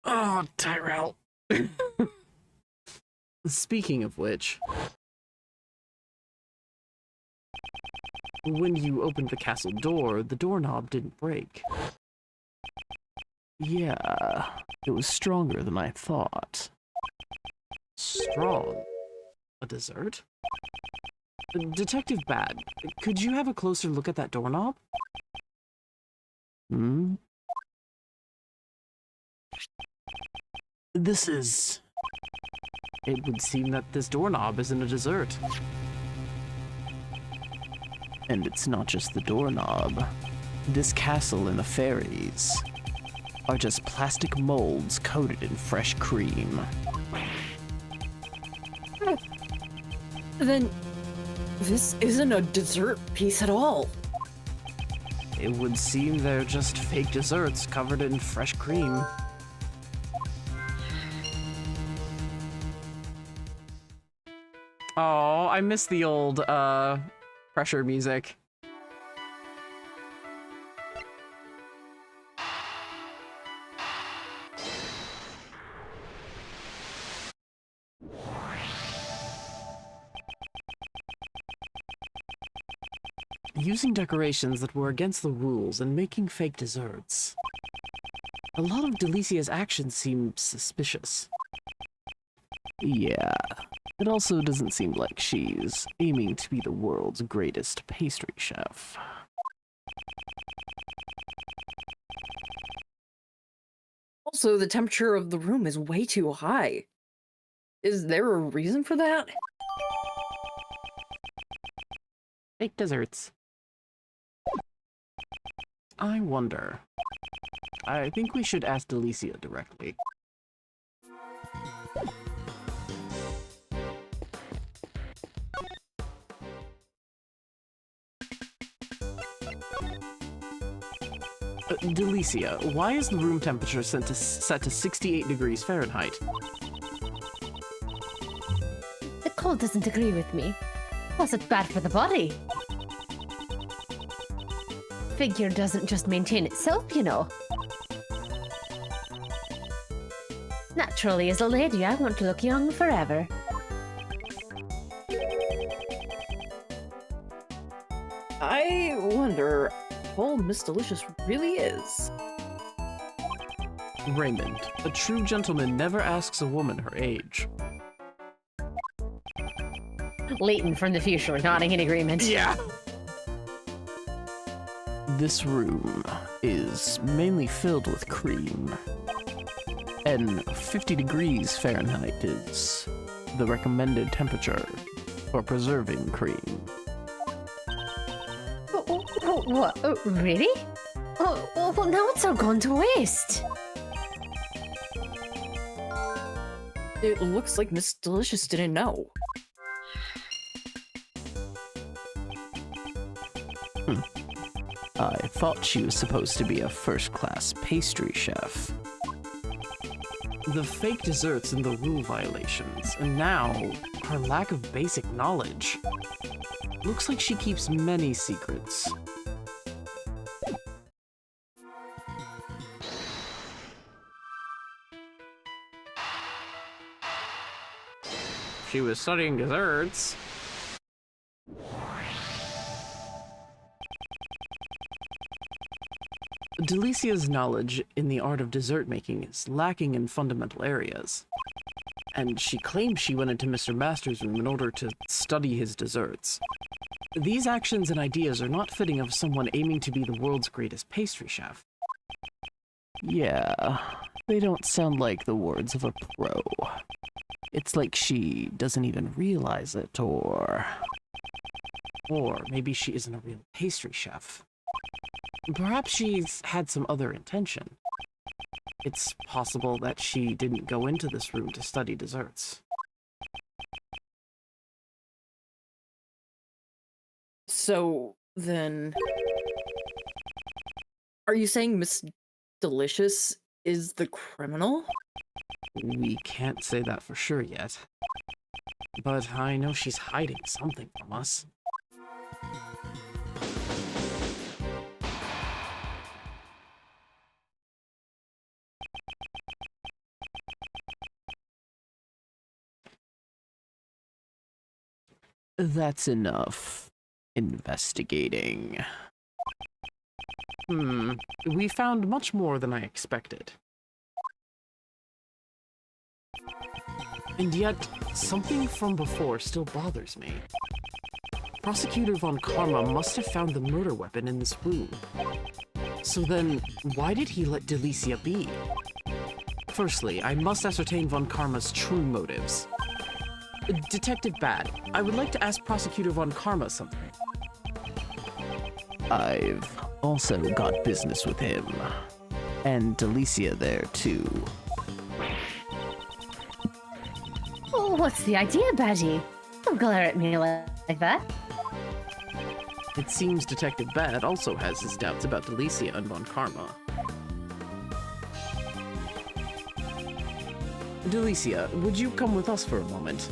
Oh, Tyrell. Speaking of which, when you opened the castle door, the doorknob didn't break. Yeah, it was stronger than I thought. Strong? A dessert? Detective Bad, could you have a closer look at that doorknob? This is... It would seem that this doorknob isn't a dessert. And it's not just the doorknob. This castle and the fairies are just plastic molds coated in fresh cream. Then this isn't a dessert piece at all. It would seem they're just fake desserts covered in fresh cream. Oh, I miss the old, pressure music. Using decorations that were against the rules and making fake desserts. A lot of Delicia's actions seem suspicious. Yeah, It also doesn't seem like she's aiming to be the world's greatest pastry chef. Also, the temperature of the room is way too high. Is there a reason for that? Fake desserts. I wonder. I think we should ask Delicia directly. Delicia, why is the room temperature set to 68 degrees Fahrenheit? The cold doesn't agree with me. Plus, it's bad for the body. Figure doesn't just maintain itself, you know. Naturally, as a lady, I want to look young forever. I wonder how old Miss Delicious really is. Raymond, a true gentleman never asks a woman her age. Leighton from the future, nodding in agreement. Yeah. This room is mainly filled with cream, and 50 degrees Fahrenheit is the recommended temperature for preserving cream. What? Really? Oh, well, now it's all gone to waste. It looks like Miss Delicious didn't know. I thought she was supposed to be a first-class pastry chef. The fake desserts and the rule violations, and now her lack of basic knowledge. Looks like she keeps many secrets. She was studying desserts. Delicia's knowledge in the art of dessert making is lacking in fundamental areas. And she claims she went into Mr. Master's room in order to study his desserts. These actions and ideas are not fitting of someone aiming to be the world's greatest pastry chef. Yeah, they don't sound like the words of a pro. It's like she doesn't even realize it, or maybe she isn't a real pastry chef. Perhaps she's had some other intention. It's possible that she didn't go into this room to study desserts. So, then... Are you saying Miss Delicious is the criminal? We can't say that for sure yet. But I know she's hiding something from us. That's enough investigating. We found much more than I expected. And yet, something from before still bothers me. Prosecutor Von Karma must have found the murder weapon in this room. So then, why did he let Delicia be? Firstly, I must ascertain Von Karma's true motives. Detective Bad, I would like to ask Prosecutor Von Karma something. I've also got business with him. And Delicia there, too. Oh, what's the idea, Badgie? Don't glare at me like that. It seems Detective Bad also has his doubts about Delicia and Von Karma. Delicia, would you come with us for a moment?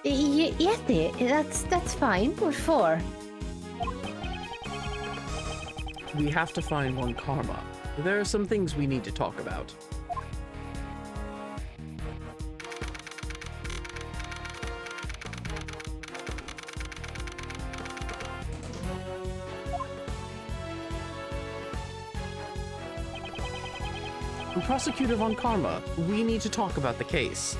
Yes, that's fine. What for? We have to find Von Karma. There are some things we need to talk about. Prosecutor Von Karma, we need to talk about the case.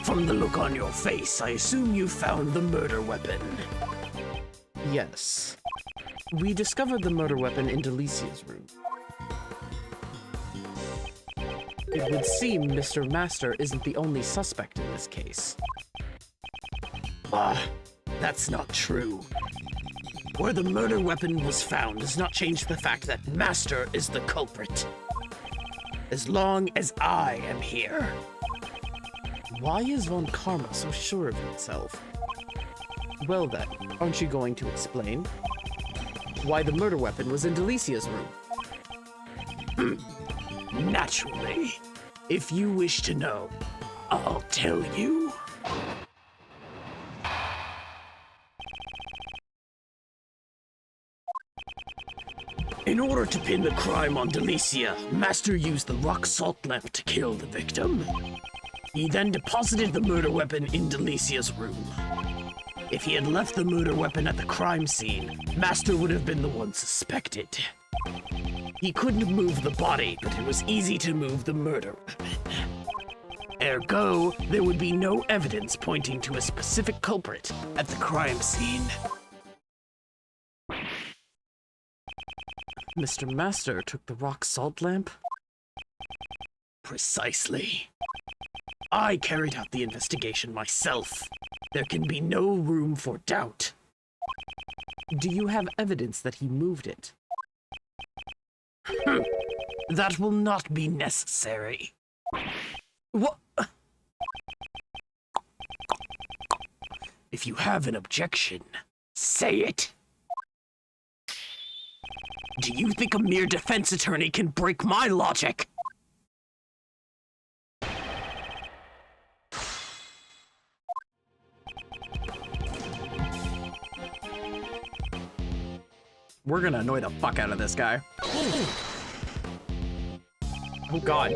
From the look on your face, I assume you found the murder weapon. Yes. We discovered the murder weapon in Delicia's room. It would seem Mr. Master isn't the only suspect in this case. That's not true. Where the murder weapon was found does not change the fact that Master is the culprit. As long as I am here. Why is Von Karma so sure of himself? Well then, aren't you going to explain? Why the murder weapon was in Delicia's room? Naturally. If you wish to know, I'll tell you. In order to pin the crime on Delicia, Master used the rock salt lamp to kill the victim. He then deposited the murder weapon in Delicia's room. If he had left the murder weapon at the crime scene, Master would have been the one suspected. He couldn't move the body, but it was easy to move the murder weapon. Ergo, there would be no evidence pointing to a specific culprit at the crime scene. Mr. Master took the rock salt lamp? Precisely. I carried out the investigation myself. There can be no room for doubt. Do you have evidence that he moved it? That will not be necessary. What? If you have an objection, say it. Do you think a mere defense attorney can break my logic? We're gonna annoy the fuck out of this guy. Oh god.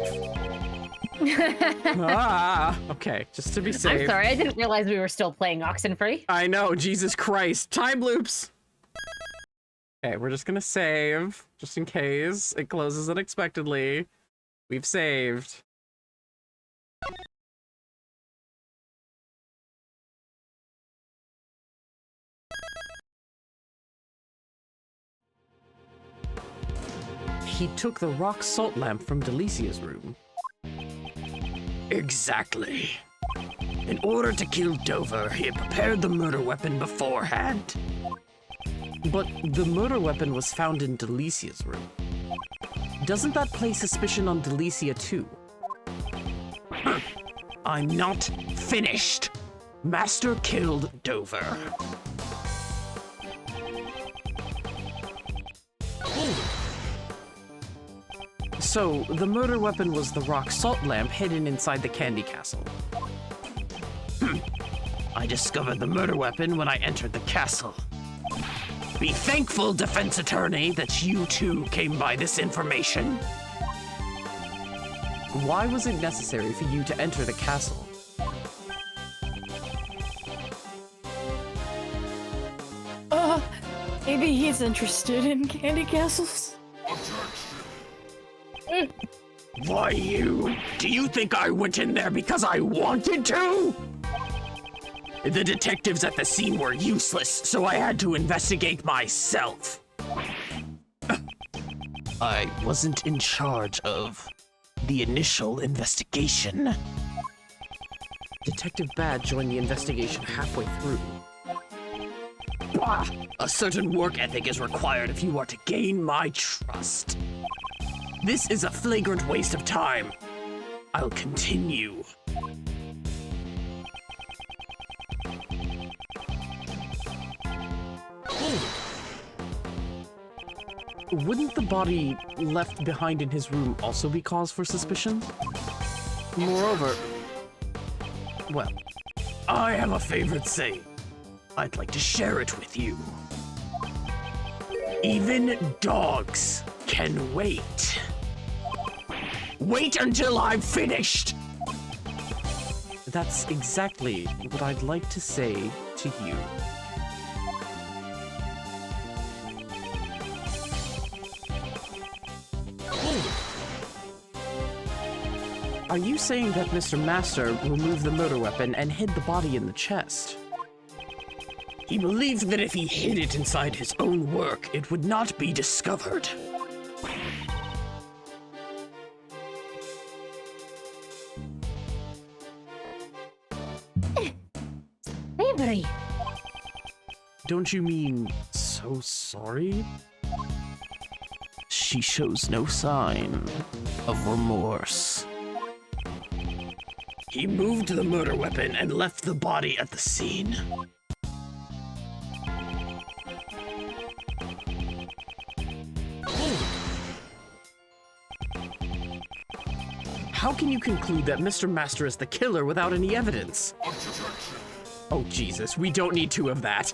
Okay, just to be safe. I'm sorry, I didn't realize we were still playing Oxenfree. I know, Jesus Christ. Time loops! Okay, we're just gonna save, just in case it closes unexpectedly. We've saved. He took the rock salt lamp from Delicia's room. Exactly. In order to kill Dover, he had prepared the murder weapon beforehand. But the murder weapon was found in Delicia's room. Doesn't that place suspicion on Delicia too? I'm not finished. Master killed Dover. So, the murder weapon was the rock salt lamp hidden inside the candy castle. I discovered the murder weapon when I entered the castle. Be thankful, defense attorney, that you too came by this information. Why was it necessary for you to enter the castle? Maybe he's interested in candy castles? Why you? Do you think I went in there because I wanted to? The detectives at the scene were useless, so I had to investigate myself. I wasn't in charge of the initial investigation. Detective Bad joined the investigation halfway through. Bah! A certain work ethic is required if you are to gain my trust. This is a flagrant waste of time. I'll continue. Wouldn't the body left behind in his room also be cause for suspicion? Moreover, well, I have a favorite saying. I'd like to share it with you. Even dogs can wait. Wait until I'm finished! that's exactly what I'd like to say to you. Are you saying that Mr. Master removed the murder weapon and hid the body in the chest? He believed that if he hid it inside his own work, it would not be discovered. Slavery. Don't you mean so sorry? She shows no sign of remorse. He moved the murder weapon and left the body at the scene. How can you conclude that Mr. Master is the killer without any evidence? Oh, Jesus, we don't need two of that.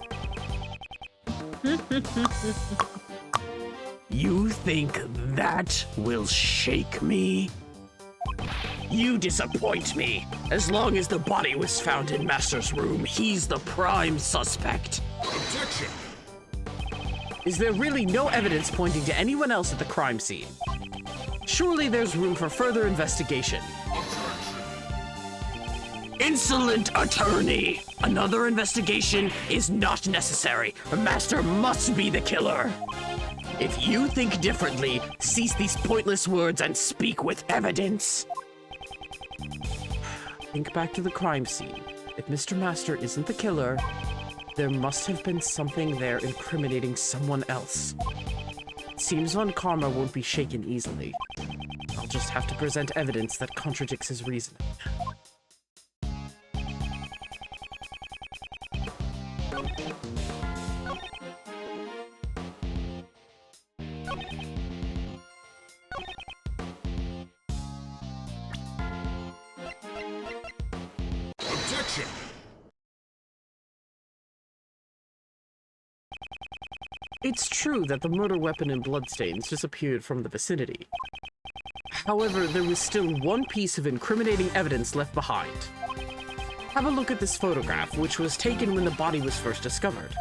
You think that will shake me? You disappoint me. As long as the body was found in Master's room, he's the prime suspect. Objection! Is there really no evidence pointing to anyone else at the crime scene? Surely there's room for further investigation. Insolent attorney! Another investigation is not necessary. Master must be the killer. If you think differently, cease these pointless words and speak with evidence. Think back to the crime scene. If Mr. Master isn't the killer, there must have been something there incriminating someone else. It seems Von Karma won't be shaken easily. I'll just have to present evidence that contradicts his reasoning. Objection! It's true that the murder weapon and bloodstains disappeared from the vicinity. However, there was still one piece of incriminating evidence left behind. Have a look at this photograph, which was taken when the body was first discovered.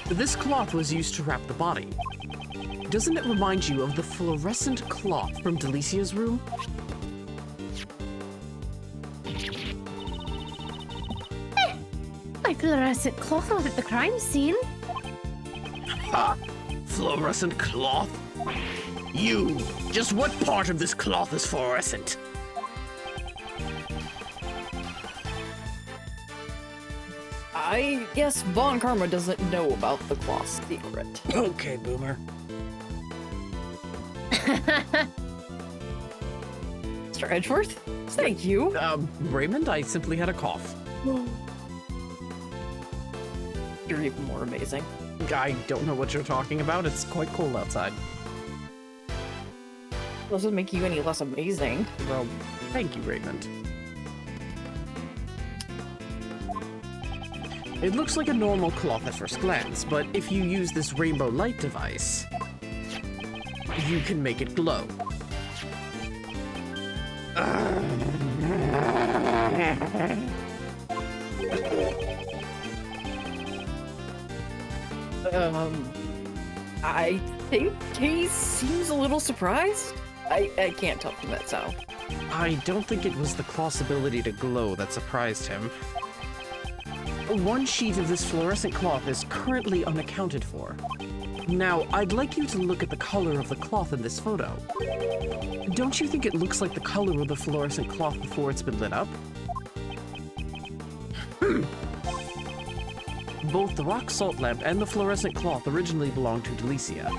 This cloth was used to wrap the body. Doesn't it remind you of the fluorescent cloth from Delicia's room? My fluorescent cloth was at the crime scene. Ha! Fluorescent cloth? You! Just what part of this cloth is fluorescent? I guess Von Karma doesn't know about the cloth's secret. Okay, Boomer. Mr. Edgeworth? Thank you. Raymond, I simply had a cough. You're even more amazing. I don't know what you're talking about. It's quite cold outside. Doesn't make you any less amazing. Well, thank you, Raymond. It looks like a normal cloth at first glance, but if you use this rainbow light device, you can make it glow. I think he seems a little surprised. I can't tell from that sound. I don't think it was the cloth's ability to glow that surprised him. One sheet of this fluorescent cloth is currently unaccounted for. Now, I'd like you to look at the color of the cloth in this photo. Don't you think it looks like the color of the fluorescent cloth before it's been lit up? Both the rock salt lamp and the fluorescent cloth originally belonged to Delicia.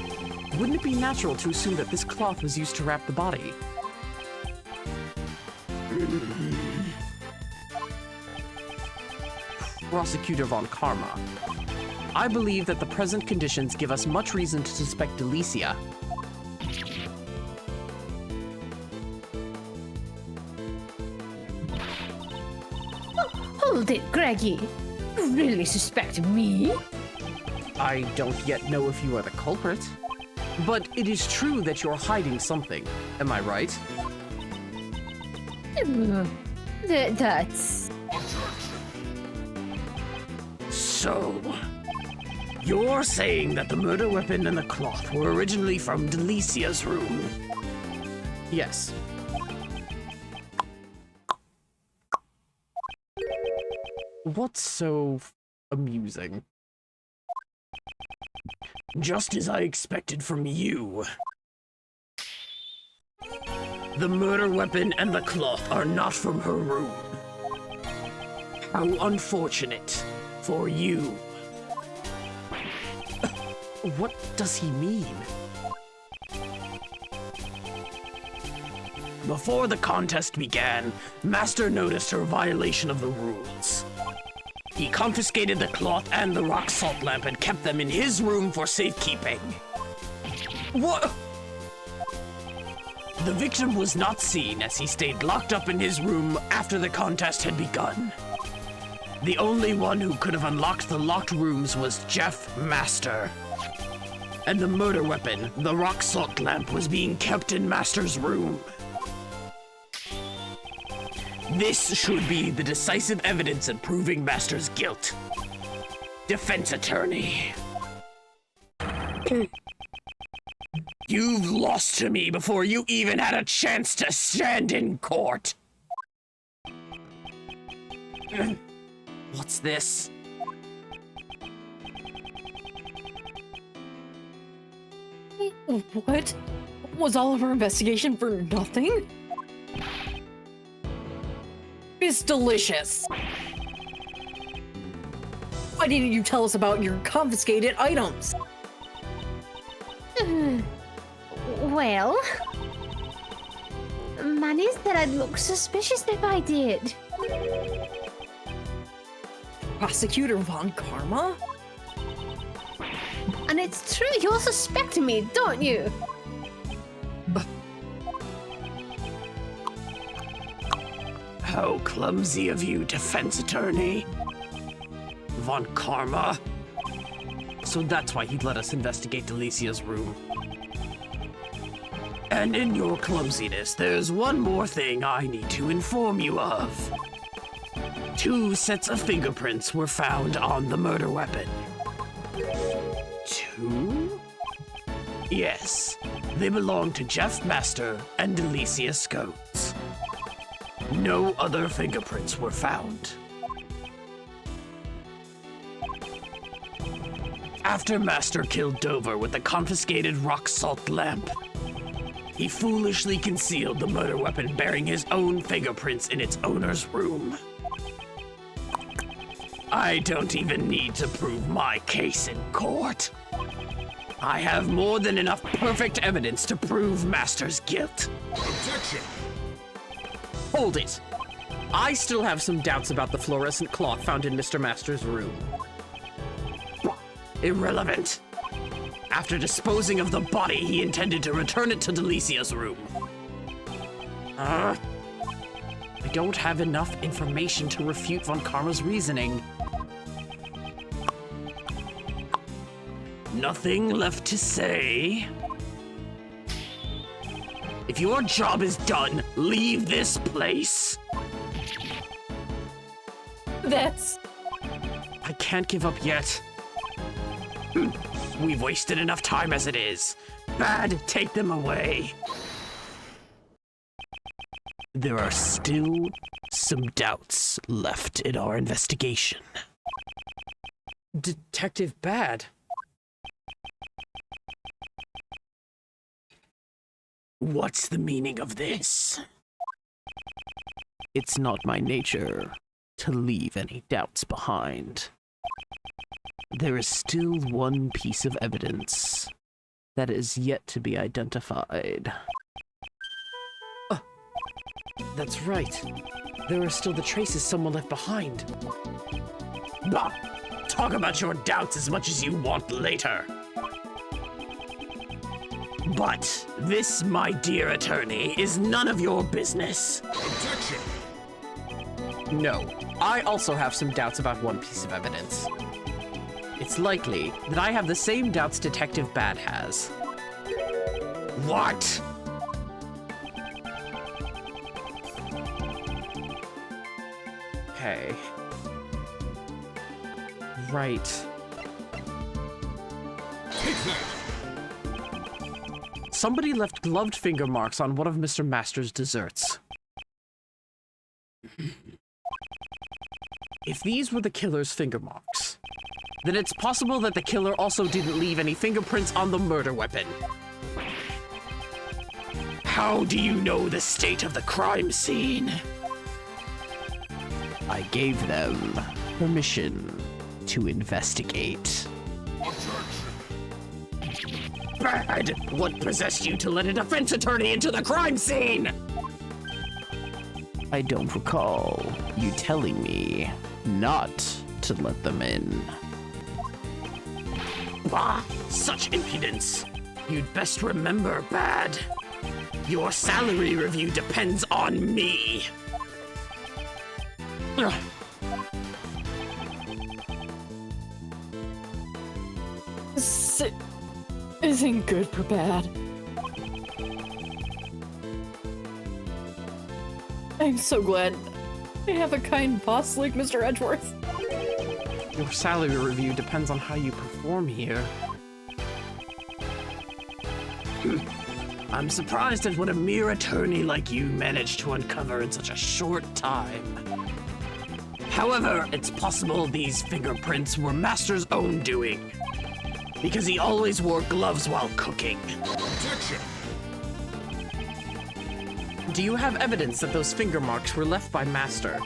Wouldn't it be natural to assume that this cloth was used to wrap the body? Prosecutor Von Karma. I believe that the present conditions give us much reason to suspect Delicia. Hold it, Greggy. You really suspect me? I don't yet know if you are the culprit. But it is true that you're hiding something. Am I right? That's... So, you're saying that the murder weapon and the cloth were originally from Delicia's room? Yes. What's so amusing? Just as I expected from you. The murder weapon and the cloth are not from her room. How unfortunate for you. What does he mean? Before the contest began, Master noticed her violation of the rules. He confiscated the cloth and the rock salt lamp and kept them in his room for safekeeping. What? The victim was not seen as he stayed locked up in his room after the contest had begun. The only one who could have unlocked the locked rooms was Jeff Master. And the murder weapon, the rock salt lamp, was being kept in Master's room. This should be the decisive evidence in proving Master's guilt. Defense attorney. You've lost to me before you even had a chance to stand in court. What's this? What? Was all of our investigation for nothing? It's delicious. Why didn't you tell us about your confiscated items? Well, Manny said I'd look suspicious if I did. Prosecutor Von Karma? And it's true, you're suspecting me, don't you? How clumsy of you, defense attorney. Von Karma. So that's why he'd let us investigate Delicia's room. And in your clumsiness, there's one more thing I need to inform you of. 2 sets of fingerprints were found on the murder weapon. 2? Yes, they belong to Jeff Master and Delicia Scotes. No other fingerprints were found. After Master killed Dover with the confiscated rock salt lamp, he foolishly concealed the murder weapon bearing his own fingerprints in its owner's room. I don't even need to prove my case in court. I have more than enough perfect evidence to prove Master's guilt. Objection! Hold it! I still have some doubts about the fluorescent cloth found in Mr. Master's room. Irrelevant. After disposing of the body, he intended to return it to Delicia's room. I don't have enough information to refute Von Karma's reasoning. Nothing left to say. If your job is done, leave this place. That's... I can't give up yet. We've wasted enough time as it is. Bad, take them away. There are still some doubts left in our investigation. Detective Bad? What's the meaning of this? It's not my nature to leave any doubts behind. There is still one piece of evidence that is yet to be identified. That's right. There are still the traces someone left behind. Bah! Talk about your doubts as much as you want later. But this, my dear attorney, is none of your business. Objection! No, I also have some doubts about one piece of evidence. It's likely that I have the same doubts Detective Bad has. What? Okay. Right. Take that! Somebody left gloved finger marks on one of Mr. Master's desserts. If these were the killer's finger marks, then it's possible that the killer also didn't leave any fingerprints on the murder weapon. How do you know the state of the crime scene? I gave them permission to investigate. Bad! What possessed you to let a defense attorney into the crime scene? I don't recall you telling me not to let them in. Bah! Such impudence! You'd best remember, Bad. Your salary review depends on me. Ugh. This isn't good for Bad. I'm so glad I have a kind boss like Mr. Edgeworth. Your salary review depends on how you perform here. I'm surprised at what a mere attorney like you managed to uncover in such a short time. However, it's possible these fingerprints were Master's own doing, because he always wore gloves while cooking. Objection! Do you have evidence that those finger marks were left by Master?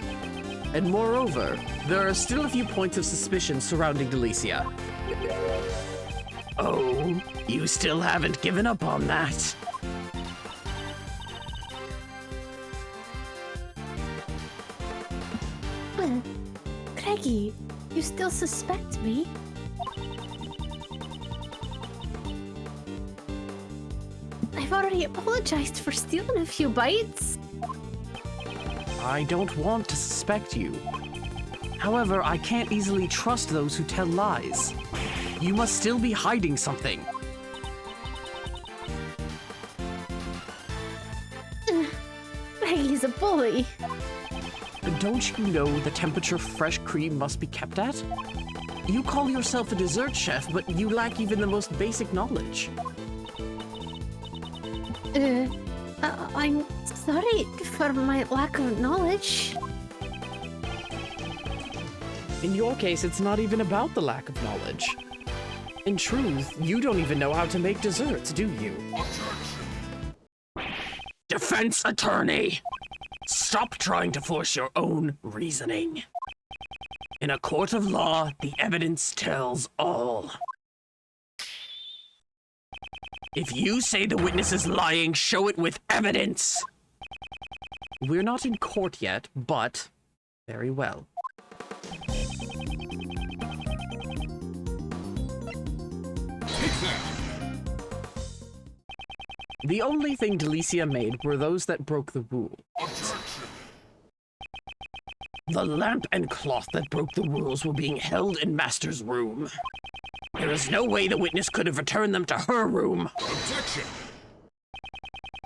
And moreover, there are still a few points of suspicion surrounding Delicia. Oh, you still haven't given up on that. Craigie, you still suspect me? I've already apologized for stealing a few bites. I don't want to suspect you. However, I can't easily trust those who tell lies. You must still be hiding something. Craigie's a bully. Don't you know the temperature fresh cream must be kept at? You call yourself a dessert chef, but you lack even the most basic knowledge. I'm sorry for my lack of knowledge. In your case, it's not even about the lack of knowledge. In truth, you don't even know how to make desserts, do you? Defense attorney! Stop trying to force your own reasoning. In a court of law, the evidence tells all. If you say the witness is lying, show it with evidence. We're not in court yet, but very well. Take that! The only thing Delicia made were those that broke the rule. Objection! The lamp and cloth that broke the rules were being held in Master's room. There is no way the witness could have returned them to her room. Objection!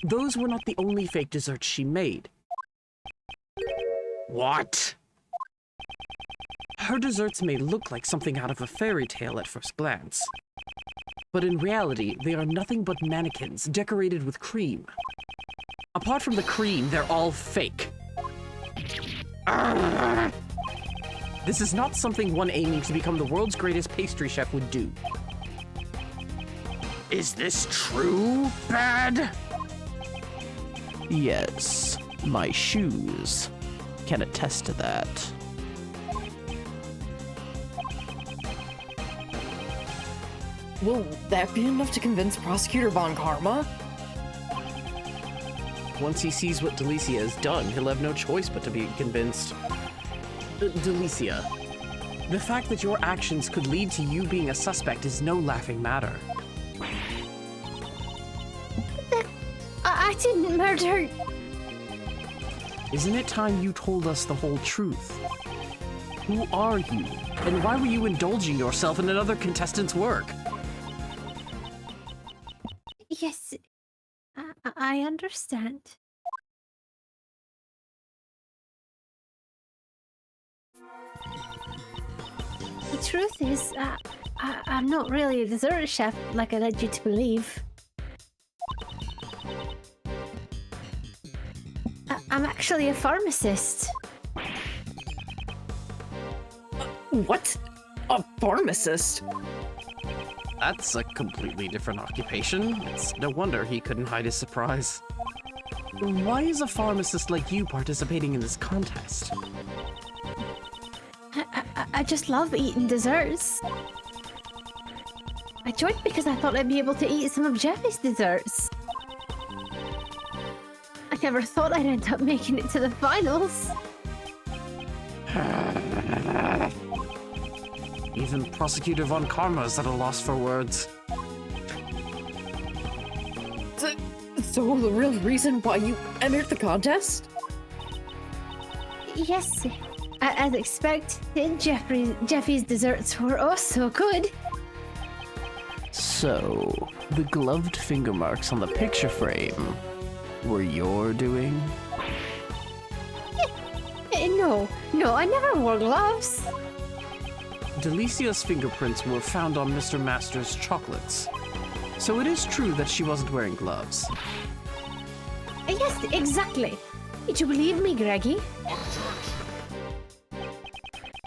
Those were not the only fake desserts she made. What? Her desserts may look like something out of a fairy tale at first glance. But in reality, they are nothing but mannequins decorated with cream. Apart from the cream, they're all fake. This is not something one aiming to become the world's greatest pastry chef would do. Is this true, Bad? Yes, my shoes can attest to that. Will that be enough to convince Prosecutor Von Karma? Once he sees what Delicia has done, he'll have no choice but to be convinced. Delicia, the fact that your actions could lead to you being a suspect is no laughing matter. I didn't murder. Isn't it time you told us the whole truth? Who are you? And why were you indulging yourself in another contestant's work? Yes, I understand. The truth is, I'm not really a dessert chef like I led you to believe. I'm actually a pharmacist. What? A pharmacist? That's a completely different occupation. It's no wonder he couldn't hide his surprise. Why is a pharmacist like you participating in this contest? I just love eating desserts. I joined because I thought I'd be able to eat some of Jeffy's desserts. I never thought I'd end up making it to the finals. Even Prosecutor Von Karma's at a loss for words. So the real reason why you entered the contest? Yes, as expected, Jeffy's desserts were also good. So, the gloved finger marks on the picture frame were your doing? No, I never wore gloves. Delicia's fingerprints were found on Mr. Master's chocolates. So it is true that she wasn't wearing gloves. Yes, exactly. Did you believe me, Greggy?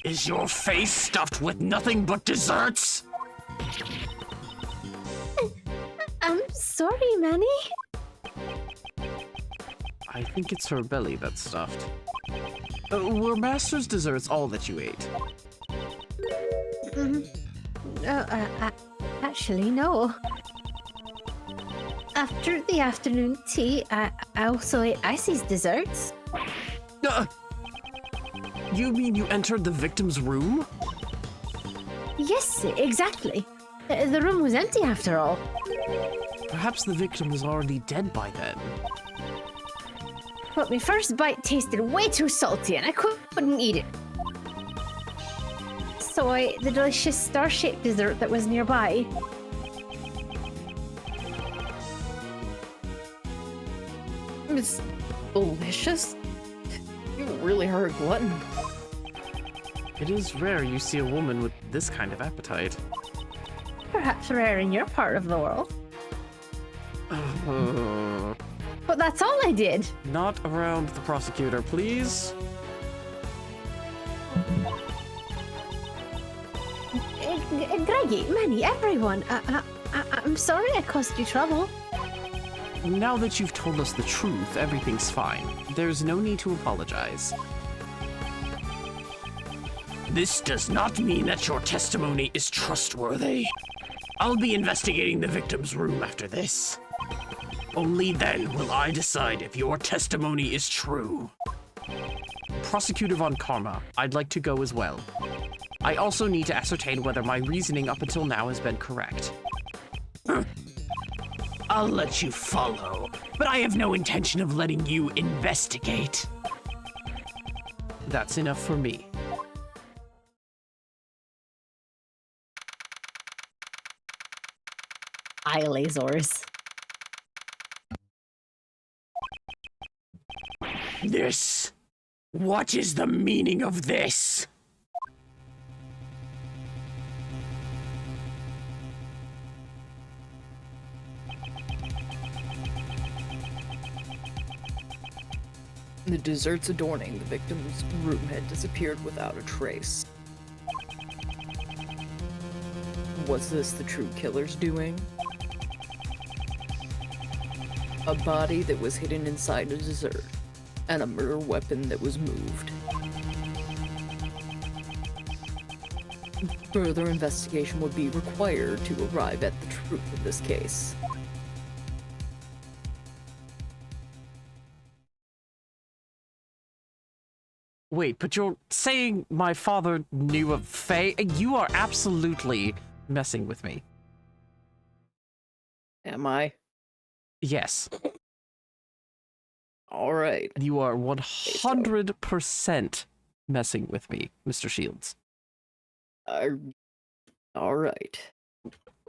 Is your face stuffed with nothing but desserts? I'm sorry, Manny. I think it's her belly that's stuffed. Were Master's desserts all that you ate? Actually, no. After the afternoon tea, I also ate Icy's desserts. You mean you entered the victim's room? Yes, exactly. The room was empty after all. Perhaps the victim was already dead by then. But my first bite tasted way too salty and I couldn't eat it. So I ate the delicious star-shaped dessert that was nearby. It's delicious. You really are a glutton. It is rare you see a woman with this kind of appetite. Perhaps rare in your part of the world. But that's all I did. Not around the prosecutor, please. Greggy, Manny, everyone. I'm sorry I caused you trouble. Now that you've told us the truth, everything's fine. There's no need to apologize. This does not mean that your testimony is trustworthy. I'll be investigating the victim's room after this. Only then will I decide if your testimony is true. Prosecutor Von Karma, I'd like to go as well. I also need to ascertain whether my reasoning up until now has been correct. I'll let you follow, but I have no intention of letting you investigate. That's enough for me. Eye lasers. This? What is the meaning of this? The desserts adorning the victim's room had disappeared without a trace. Was this the true killer's doing? A body that was hidden inside a dessert, and a murder weapon that was moved. Further investigation would be required to arrive at the truth of this case. Wait, but you're saying my father knew of Faye? You are absolutely messing with me. Am I? Yes. Alright. You are 100% messing with me, Mr. Shields. Alright.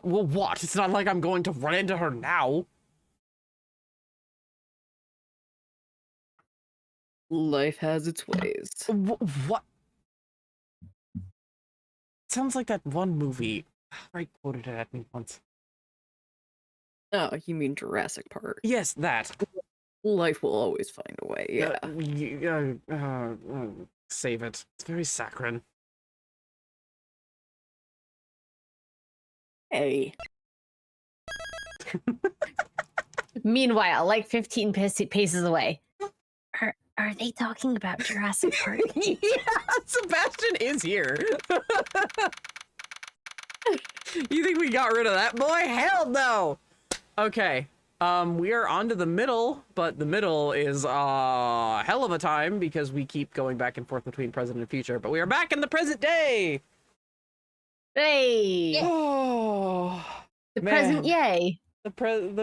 Well, what? It's not like I'm going to run into her now. Life has its ways. What? Sounds like that one movie. Ray quoted it at me once. Oh, you mean Jurassic Park? Yes, that. Life will always find a way. Yeah. Save it. It's very saccharine. Hey. Meanwhile, like 15 paces away. Are they talking about Jurassic Park? Yeah, Sebastian is here. You think we got rid of that boy? Hell no. Okay. We are on to the middle, but the middle is a hell of a time because we keep going back and forth between present and future, but we are back in the present day. Hey! Oh, The man. present, yay! The present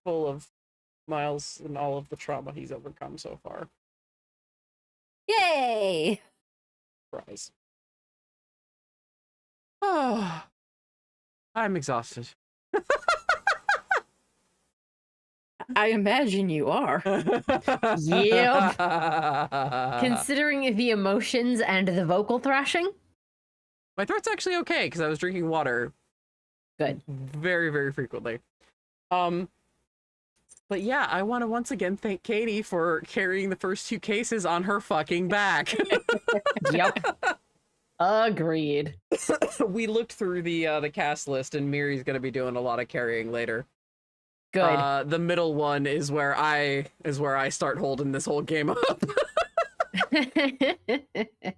full of Miles and all of the trauma he's overcome so far. Yay! Surprise. Oh, I'm exhausted. I imagine you are. Yep. Considering the emotions and the vocal thrashing. My throat's actually okay because I was drinking water. Good. Very, very frequently. But yeah, I want to once again thank Katie for carrying the first 2 cases on her fucking back. Yep. Agreed. We looked through the cast list, and Miri's gonna be doing a lot of carrying later. Good. The middle one is where I start holding this whole game up.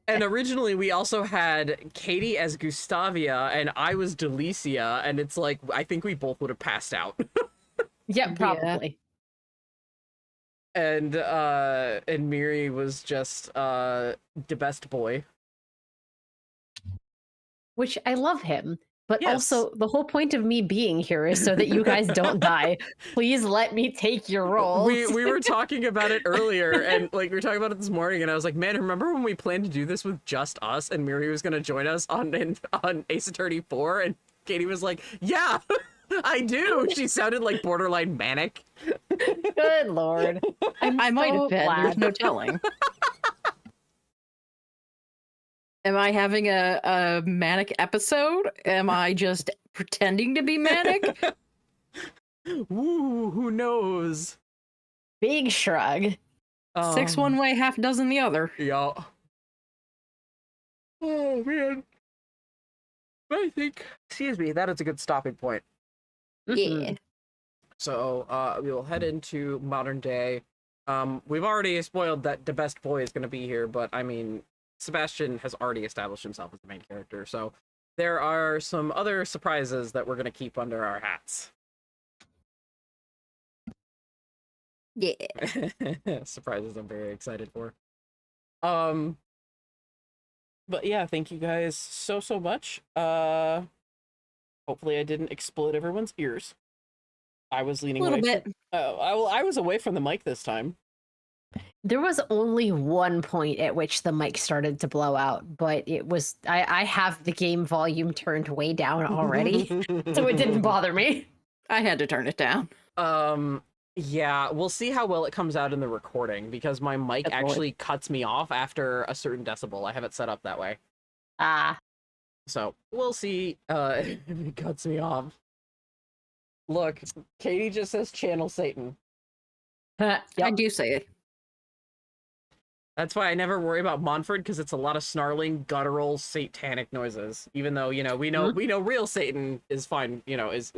And originally we also had Katie as Gustavia and I was Delicia, and it's like I think we both would have passed out. Yeah, probably. And Miri was just the best boy. Which I love him. But Yes. also, the whole point of me being here is so that you guys don't die. Please let me take your roles. We were talking about it earlier, and like we were talking about it this morning, and I was like, man, remember when we planned to do this with just us, and Miri was gonna join us on Ace Attorney 4, and Katie was like, yeah, I do. She sounded like borderline manic. Good lord. I might have been. There's no telling. Am I having a manic episode? Am I just pretending to be manic? Ooh, who knows? Big shrug. 6 one way, half dozen the other. Yeah. Oh, man. I think, excuse me, that is a good stopping point. Yeah. So, we will head into modern day. We've already spoiled that the best boy is going to be here, but I mean, Sebastian has already established himself as the main character, so there are some other surprises that we're going to keep under our hats. Yeah. Surprises I'm very excited for. But yeah, thank you guys so much. Hopefully I didn't explode everyone's ears. I was leaning A little away bit. I was away from the mic this time. There was only one point at which the mic started to blow out, but it was I have the game volume turned way down already, so it didn't bother me. I had to turn it down. Yeah, we'll see how well it comes out in the recording, because my mic Good lord. actually cuts me off after a certain decibel. I have it set up that way. Ah. So we'll see if it cuts me off. Look, Katie just says channel Satan. I Yep. do say it. That's why I never worry about Montford, because it's a lot of snarling, guttural, satanic noises. Even though, you know, we know real Satan is fine, you know, is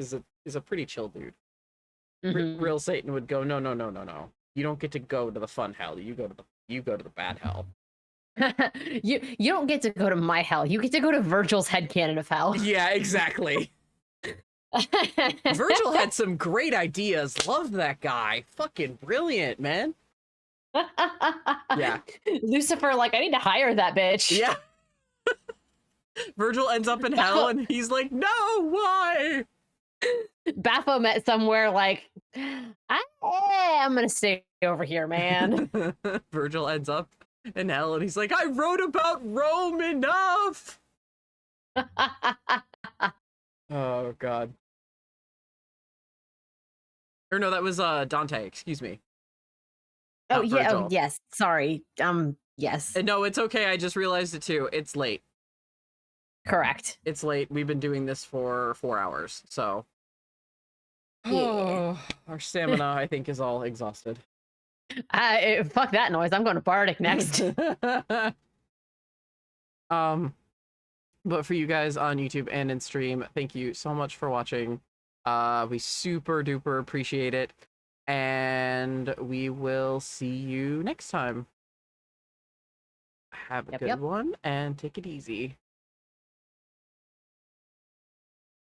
a pretty chill dude. Mhm. Real Satan would go, no. You don't get to go to the fun hell. You go to the bad hell. you don't get to go to my hell. You get to go to Virgil's headcanon of hell. Yeah, exactly. Virgil had some great ideas. Loved that guy. Fucking brilliant, man. Yeah. Lucifer, like, I need to hire that bitch. Yeah. Virgil ends up in hell and he's like, no, why? Baphomet somewhere like, I'm gonna stay over here, man. Virgil ends up in hell and he's like, I wrote about Rome enough. Oh, God. Or no, that was Dante, excuse me. Oh, Not yeah. Virgil. Oh, yes. Sorry. Yes. No, it's okay. I just realized it too. It's late. Correct. It's late. We've been doing this for 4 hours, so Oh, our stamina, I think, is all exhausted. Fuck that noise. I'm going to Bardic next. But for you guys on YouTube and in stream, thank you so much for watching. We super duper appreciate it. And we will see you next time. Have a good one and take it easy.